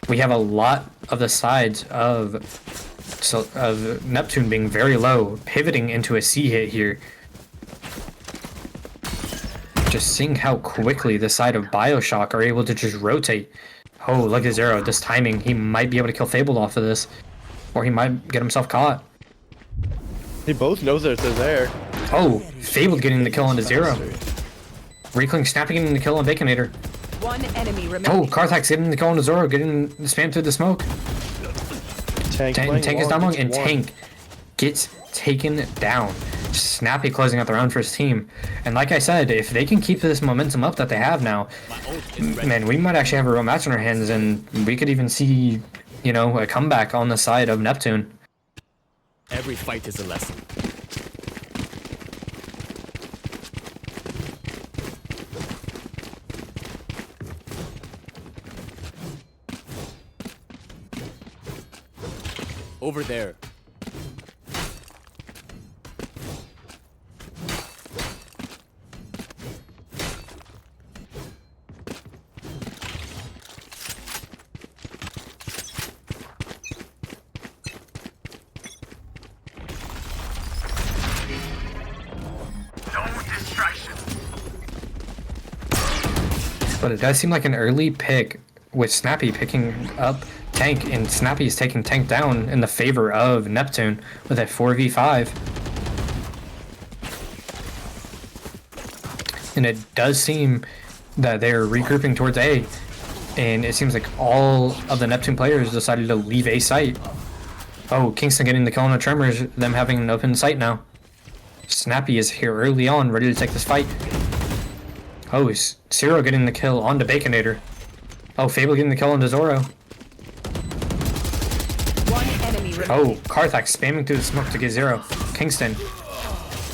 We have a lot of the sides of Neptune being very low, pivoting into a C hit here. Just seeing how quickly the side of Bioshock are able to just rotate. Oh, look at Zero. This timing, he might be able to kill Fabled off of this. Or he might get himself caught. They both know that they're there. Oh, Fabled getting the kill onto Zero. Recling snapping getting the kill on Baconator. One enemy Oh, remaining. Carthax getting the kill on Zoro, getting the spam through the smoke. Tank is down long, and Tank gets taken down. Snappy closing out the round for his team. And like I said, if they can keep this momentum up that they have now, man, we might actually have a real match in our hands, and we could even see, a comeback on the side of Neptune. Every fight is a lesson. Over there. But it does seem like an early pick with Snappy picking up Tank, and Snappy is taking Tank down in the favor of Neptune with a 4v5. And it does seem that they're regrouping towards A, and it seems like all of the Neptune players decided to leave A site. Oh, Kingston getting the kill on the Tremors, them having an open site now. Snappy is here early on, ready to take this fight. Oh, Zero getting the kill on the Baconator. Oh, Fable getting the kill on the Zoro. One enemy remaining. Oh, Karthak spamming through the smoke to get Zero. Kingston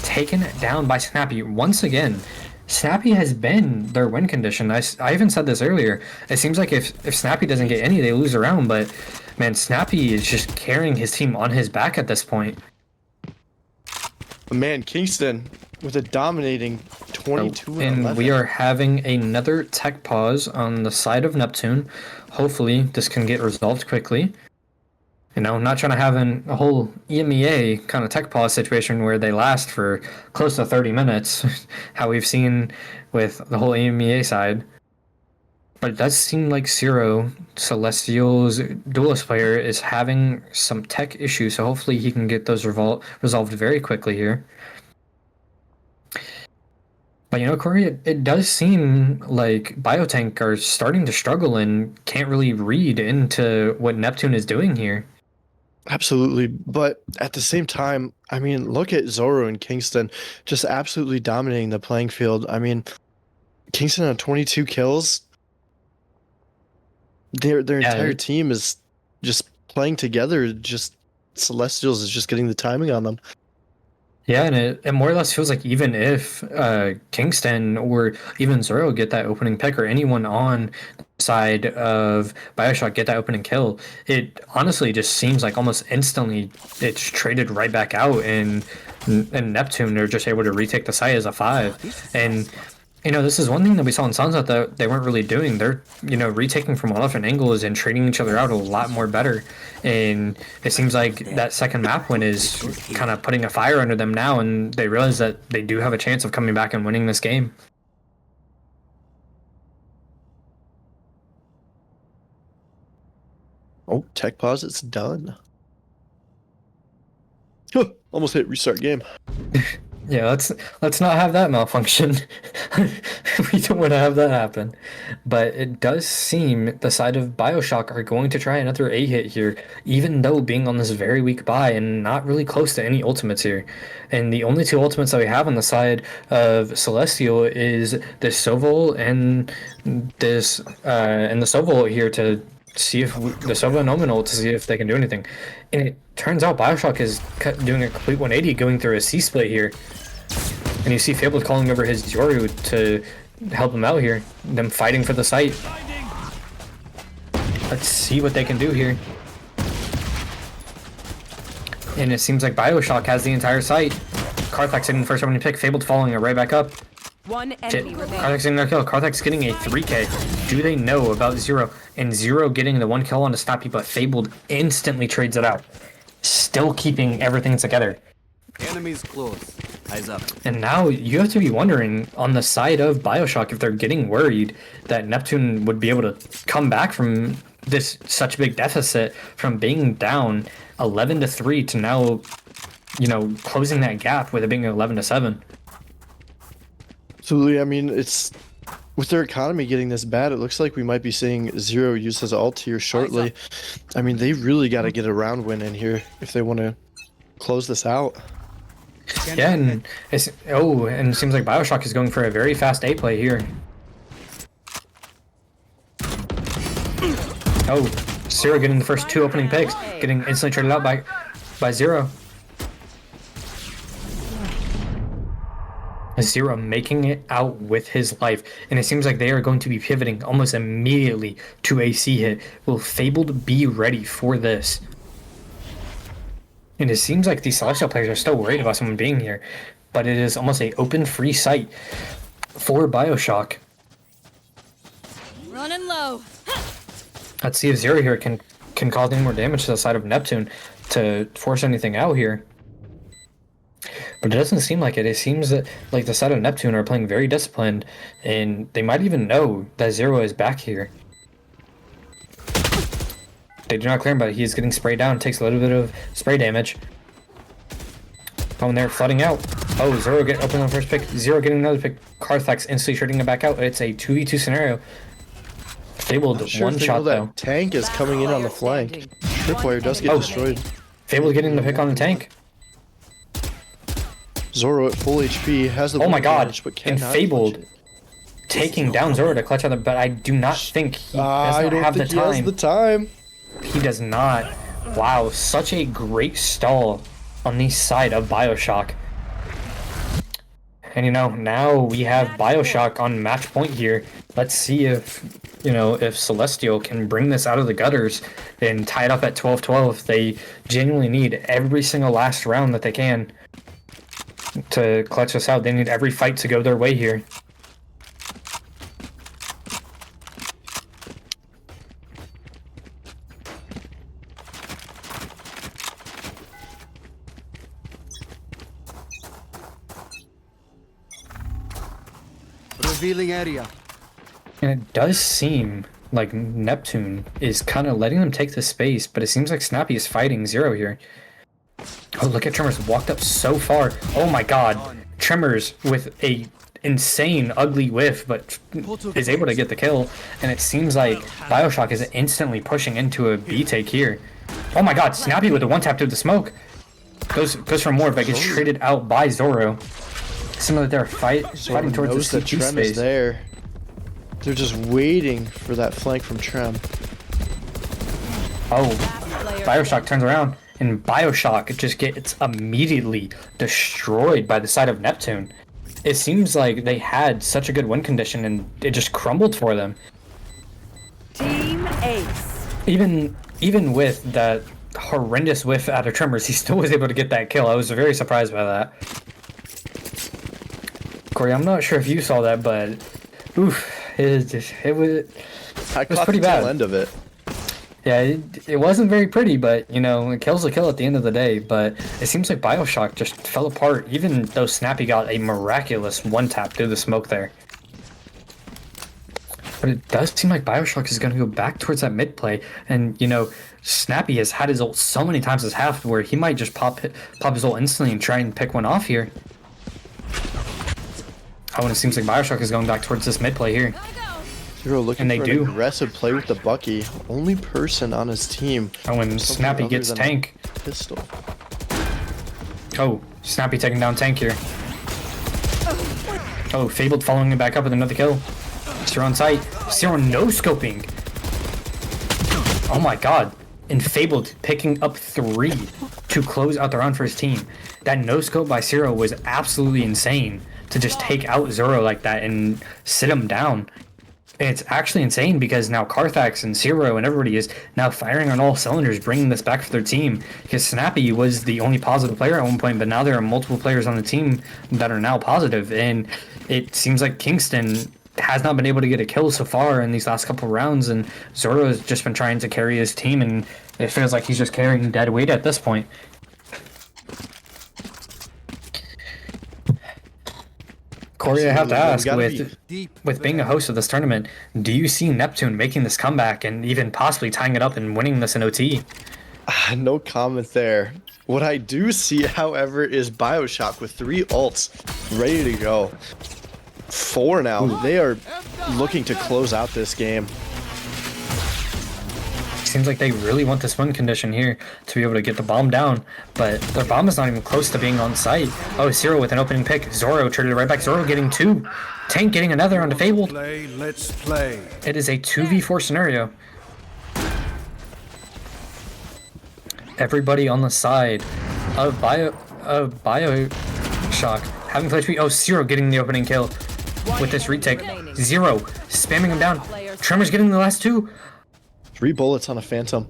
taken down by Snappy once again. Snappy has been their win condition. I even said this earlier. It seems like if Snappy doesn't get any, they lose a round. But man, Snappy is just carrying his team on his back at this point. Man, Kingston with a dominating 22 and 11. We are having another tech pause on the side of Neptune. Hopefully, this can get resolved quickly. You know, not trying to have a whole EMEA kind of tech pause situation where they last for close to 30 minutes, how we've seen with the whole EMEA side. But it does seem like Zero, Celestial's duelist player, is having some tech issues, so hopefully he can get those resolved very quickly here. But you know, Corey, it does seem like Biotank are starting to struggle and can't really read into what Neptune is doing here. Absolutely. But at the same time, I mean, look at Zoro and Kingston just absolutely dominating the playing field. I mean, Kingston on 22 kills. Their entire team is just playing together. Just Celestials is just getting the timing on them. Yeah, and it more or less feels like even if Kingston or even Zoro get that opening pick, or anyone on the side of Bioshock get that opening kill, it honestly just seems like almost instantly it's traded right back out, and Neptune are just able to retake the site as a 5. And you know, this is one thing that we saw in Sunset that they weren't really doing. They're, you know, retaking from all different angles and trading each other out a lot more better. And it seems like that second map win is kind of putting a fire under them now, and they realize that they do have a chance of coming back and winning this game. Oh, tech pause, it's done. Almost hit restart game. Yeah, let's not have that malfunction. We don't want to have that happen. But it does seem the side of Bioshock are going to try another A hit here, even though being on this very weak buy and not really close to any ultimates here. And the only 2 ultimates that we have on the side of Celestial is this Sovol and this and the Sovol here to see if the Sova and Omen ult to see if they can do anything. And it turns out Bioshock is doing a complete 180 going through a C-split here. And you see Fable calling over his Yoru to help him out here. Them fighting for the site. Let's see what they can do here. And it seems like Bioshock has the entire site. Karthak's hitting the first opening pick. Fable following it right back up. One enemy remaining. Karthak's getting their kill. Karthak's getting a 3k. Do they know about Zero? And Zero getting the 1 kill on to Snappy, but Fabled instantly trades it out. Still keeping everything together. Enemies close. Eyes up. And now you have to be wondering on the side of Bioshock if they're getting worried that Neptune would be able to come back from this such big deficit, from being down 11-3 to now, you know, closing that gap with it being 11-7. Absolutely. I mean, it's with their economy getting this bad, it looks like we might be seeing Zero use his ult here shortly. I mean, they really got to get a round win in here if they want to close this out. Yeah, and and it seems like Bioshock is going for a very fast A play here. Oh, Zero getting the first 2 opening picks, getting instantly traded out by Zero. Zero making it out with his life, and it seems like they are going to be pivoting almost immediately to a C hit. Will Fabled be ready for this? And it seems like these Celestial players are still worried about someone being here, but it is almost a open free site for Bioshock. Running low. Let's see if Zero here can cause any more damage to the side of Neptune to force anything out here. But it doesn't seem like it. It seems that like the side of Neptune are playing very disciplined, and they might even know that Zero is back here. They do not clear him, but he is getting sprayed down. Takes a little bit of spray damage. Oh, and they're flooding out. Oh, Zero get open on the first pick. Zero getting another pick. Carthax instantly shooting him back out. It's a 2v2 scenario. Fabled one shot though. Tank is coming in on the flank. Tripwire does get destroyed. Fabled getting the pick on the tank. Zoro at full HP has the. Oh my god! Advantage, but And cannot Fabled clutch it. taking down Zoro to clutch on the. But I do not think he does I not don't have the think he has time. the time. He does not. Wow, such a great stall on the side of Bioshock. And now we have Bioshock on match point here. Let's see if, if Celestial can bring this out of the gutters and tie it up at 12-12. They genuinely need every single last round that they can to clutch us out. They need every fight to go their way here. Revealing area. And it does seem like Neptune is kind of letting them take the space, but it seems like Snappy is fighting Zero here. Oh, look at Tremors walked up so far. Oh my god. Tremors with a insane ugly whiff, but is able to get the kill. And it seems like Bioshock is instantly pushing into a B take here. Oh my god, Snappy with a one tap to the smoke. Goes for more, but gets traded out by Zoro. Similar, they're fighting towards the CT Trem space. is there. They're just waiting for that flank from Trem. Oh, Bioshock turns around, and Bioshock just gets immediately destroyed by the side of Neptune. It seems like they had such a good win condition, and it just crumbled for them. Team Ace. Even with that horrendous whiff out of Tremors, he still was able to get that kill. I was very surprised by that. Corey, I'm not sure if you saw that, but oof, it was pretty bad. End of it. Yeah, it wasn't very pretty, but it kills a kill at the end of the day. But it seems like Bioshock just fell apart, even though Snappy got a miraculous one tap through the smoke there. But it does seem like Bioshock is going to go back towards that mid play, and Snappy has had his ult so many times this half where he might just pop his ult instantly and try and pick one off here. Oh, and it seems like Bioshock is going back towards this mid play here. Zero looking And they for do. an aggressive play with the Bucky. Only person on his team. Oh, and Something Snappy other gets than a tank. Pistol. Oh, Snappy taking down tank here. Oh, Fabled following him back up with another kill. Zero on sight. Zero no scoping. Oh my god. And Fabled picking up 3 to close out the round for his team. That no scope by Zero was absolutely insane to just take out Zoro like that and sit him down. And it's actually insane because now Carthax and Zero and everybody is now firing on all cylinders, bringing this back for their team. Because Snappy was the only positive player at one point, but now there are multiple players on the team that are now positive. And it seems like Kingston has not been able to get a kill so far in these last couple of rounds, and Zoro has just been trying to carry his team, and it feels like he's just carrying dead weight at this point. Corey, I have to ask, with being a host of this tournament, do you see Neptune making this comeback and even possibly tying it up and winning this in OT? No comment there. What I do see, however, is Bioshock with 3 ults ready to go. 4 now. They are looking to close out this game. Seems like they really want this win condition here to be able to get the bomb down, but their bomb is not even close to being on site. Oh, Zero with an opening pick. Zoro traded right back. Zoro getting 2. Tank getting another onto Fabled. Let's play. It is a 2v4 scenario. Everybody on the side of Bioshock having played HP. Oh, Zero getting the opening kill with this retake. Zero spamming him down. Tremors getting the last 2. 3 bullets on a Phantom.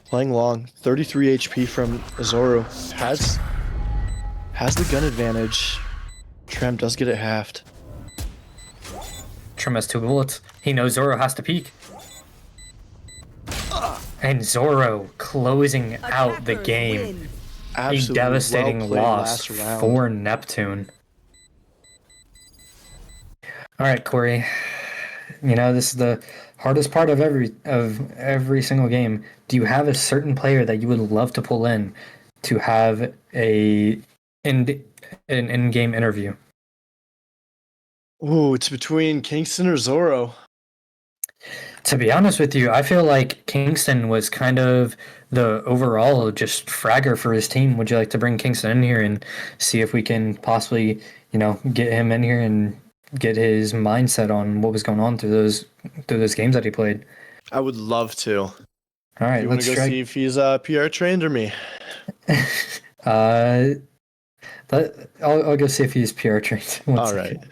Playing long, 33 HP from Zoro. Has the gun advantage. Trem does get it halved. Trim has 2 bullets. He knows Zoro has to peek. And Zoro closing out the Attackers game. win. A Absolutely devastating well played loss last round. for Neptune. All right, Corey. You know, this is the hardest part of every single game. Do you have a certain player that you would love to pull in to have an in-game interview? Ooh, it's between Kingston or Zoro. To be honest with you, I feel like Kingston was kind of the overall just fragger for his team. Would you like to bring Kingston in here and see if we can possibly, get him in here and get his mindset on what was going on through those games that he played? I would love to. All right, You want let's to go try. see if he's PR trained or me? I'll go see if he's PR trained. One All second. right.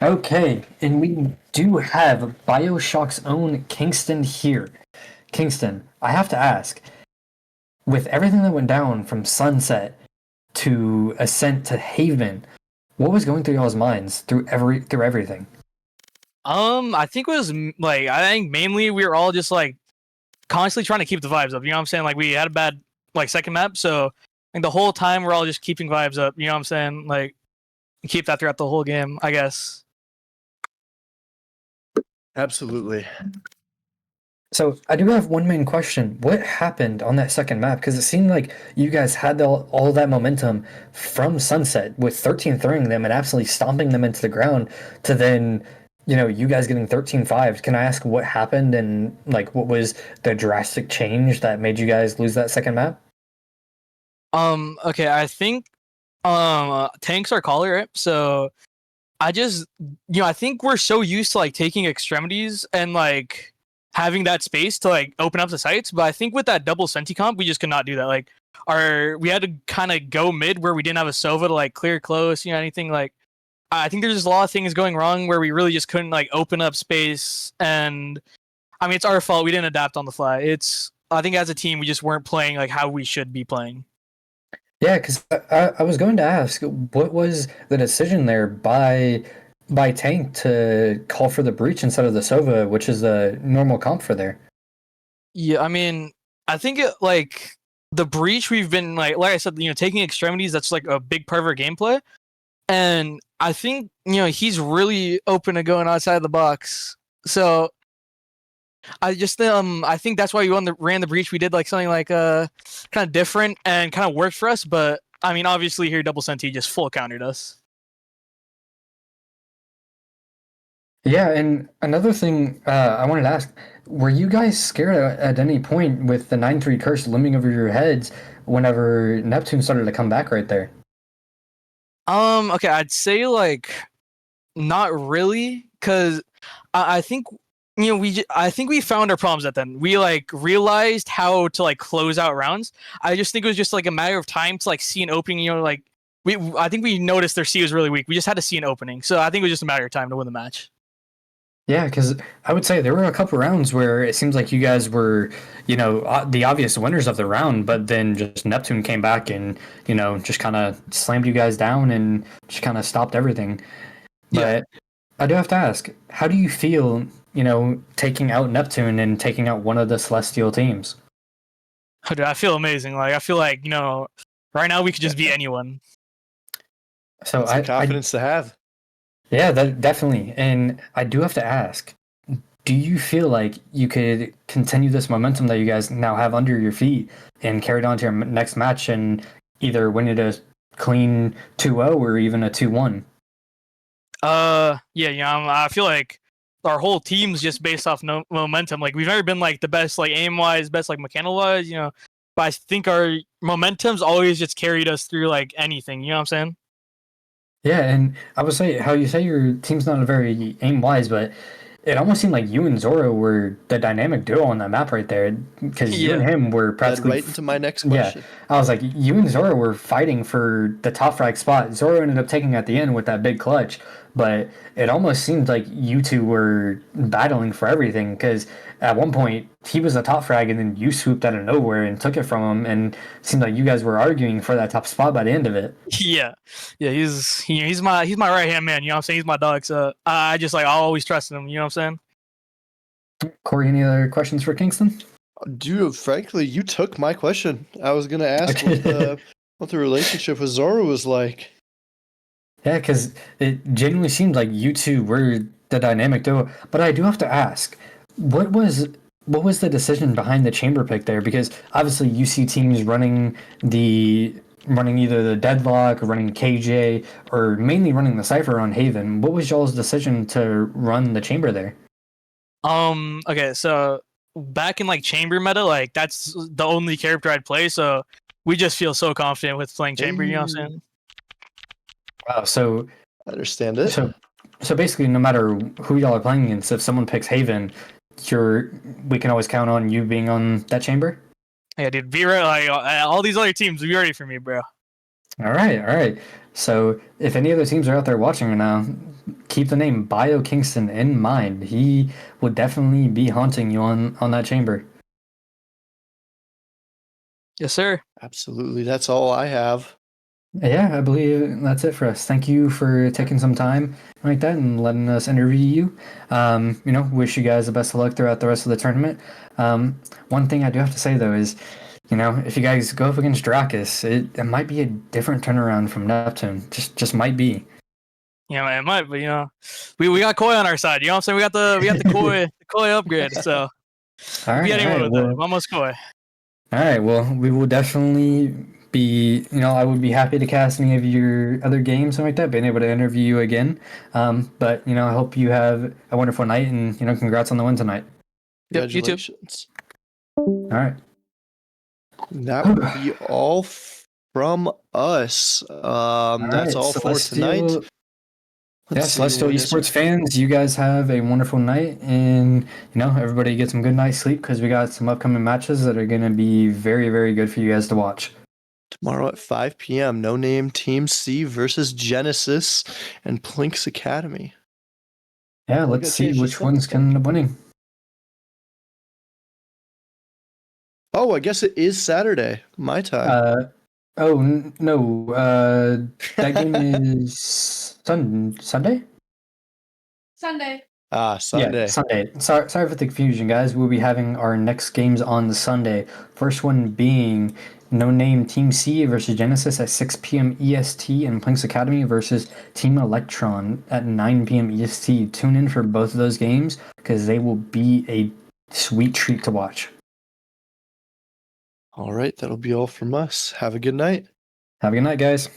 Okay, and we do have Bioshock's own Kingston here. Kingston, I have to ask, with everything that went down from Sunset to Ascent to Haven, what was going through y'all's minds through everything? I think it was I think mainly we were all just like constantly trying to keep the vibes up. You know what I'm saying? Like we had a bad second map, so I think the whole time we're all just keeping vibes up. You know what I'm saying? Like keep that throughout the whole game, I guess. Absolutely. So I do have one main question. What happened on that second map? Because it seemed like you guys had all that momentum from Sunset with 13 throwing them and absolutely stomping them into the ground to then, you guys getting 13-5. Can I ask what happened and what was the drastic change that made you guys lose that second map? Okay, I think tanks are caller, right? So I just I think we're so used to taking extremities and having that space to open up the sites, but I think with that double senti comp we just could not do that. We had to kind of go mid where we didn't have a Sova to clear close, anything I think there's just a lot of things going wrong where we really just couldn't open up space, and I mean it's our fault, we didn't adapt on the fly. I think as a team we just weren't playing how we should be playing. Yeah, because I was going to ask, what was the decision there by Tank to call for the breach instead of the Sova, which is the normal comp for there? Yeah, I mean, I think the breach we've been I said, taking extremities, that's a big part of our gameplay, and I think he's really open to going outside the box. So I just I think that's why we ran the breach. We did something kind of different and kind of worked for us. But I mean, obviously here double senti just full countered us. Yeah, and another thing I wanted to ask: were you guys scared at any point with the 9-3 curse looming over your heads whenever Neptune started to come back right there? Okay, I'd say not really, because I think I think we found our problems at then. We realized how to close out rounds. I just think it was just a matter of time to see an opening. I think we noticed their C was really weak. We just had to see an opening, so I think it was just a matter of time to win the match. Yeah, because I would say there were a couple rounds where it seems like you guys were, the obvious winners of the round, but then just Neptune came back and, just kind of slammed you guys down and just kind of stopped everything. Yeah. But I do have to ask, how do you feel, taking out Neptune and taking out one of the Celestial teams? Dude, I feel amazing. I feel right now we could just beat anyone. So It's confidence to have. Yeah, that definitely. And I do have to ask, do you feel like you could continue this momentum that you guys now have under your feet and carry it on to your next match and either win it a clean 2-0 or even a 2-1? Yeah, I feel like our whole team's just based off momentum. We've never been the best aim wise, best mechanical wise, but I think our momentum's always just carried us through anything. You know what I'm saying? Yeah, and I would say how you say your team's not a very aim wise, but it almost seemed like you and Zoro were the dynamic duo on that map right there, because you and Yeah. him were Led practically. right into my next Yeah, question. I was like, you and Zoro were fighting for the top frag spot. Zoro ended up taking at the end with that big clutch, but it almost seemed like you two were battling for everything because at one point he was the top frag and then you swooped out of nowhere and took it from him, and it seemed like you guys were arguing for that top spot by the end of it. Yeah, yeah, he's my right hand man. You know what I'm saying? He's my dog. So I just like I'll always trust him. You know what I'm saying? Corey, any other questions for Kingston? Dude, frankly, you took my question. I was gonna ask Okay. what the relationship with Zoro was like. Yeah, because it genuinely seemed like you two were the dynamic duo. But I do have to ask, what was what was the decision behind the chamber pick there? Because obviously you see teams running either the deadlock, or running KJ, or mainly running the cipher on Haven. What was y'all's decision to run the chamber there? Okay, so back in like chamber meta, like that's the only character I'd play. So we just feel so confident with playing chamber. You know what I'm saying? Wow, so I understand it. so so basically, no matter who y'all are playing against, if someone picks Haven, you're we can always count on you being on that chamber. Yeah, dude, be ready. Like all these other teams, be ready for me, bro. All right, all right. So if any other teams are out there watching right now, keep the name Bio Kingston in mind. He would definitely be haunting you on that chamber. Yes, sir. Absolutely. That's all I have. Yeah, I believe that's it for us. Thank you for taking some time like that and letting us interview you. Wish you guys the best of luck throughout the rest of the tournament. One thing I do have to say though is, if you guys go up against Dracus, it might be a different turnaround from Neptune. Just might be. Yeah, man, it might, but we got Koi on our side. You know what I'm saying? We got the Koi upgrade. So All we right, got all anyone right. with Well, it. Vamos Koi. all right. Well, we will definitely be. I would be happy to cast any of your other games, something like that. Being able to interview you again. But I hope you have a wonderful night, and congrats on the win tonight. Yep, you too. Congratulations. All right. That would be all from us. All That's right. all for tonight. Let's see, Celestial what is Esports fans, you guys have a wonderful night, and everybody get some good night's sleep because we got some upcoming matches that are going to be very, very good for you guys to watch. tomorrow at 5 p.m. No Name Team C versus Genesis and Plink's Academy. Yeah, We let's got see changed to which ones can something. end up winning. Oh, I guess it is Saturday, my time. No, that game is Sunday. Sunday. Yeah, Sunday. Sunday. Sorry for the confusion, guys. We'll be having our next games on the Sunday. First one being No Name Team C versus Genesis at 6 p.m. EST, and Planks Academy versus Team Electron at 9 p.m. EST. Tune in for both of those games because they will be a sweet treat to watch. All right, that'll be all from us. Have a good night. Have a good night, guys.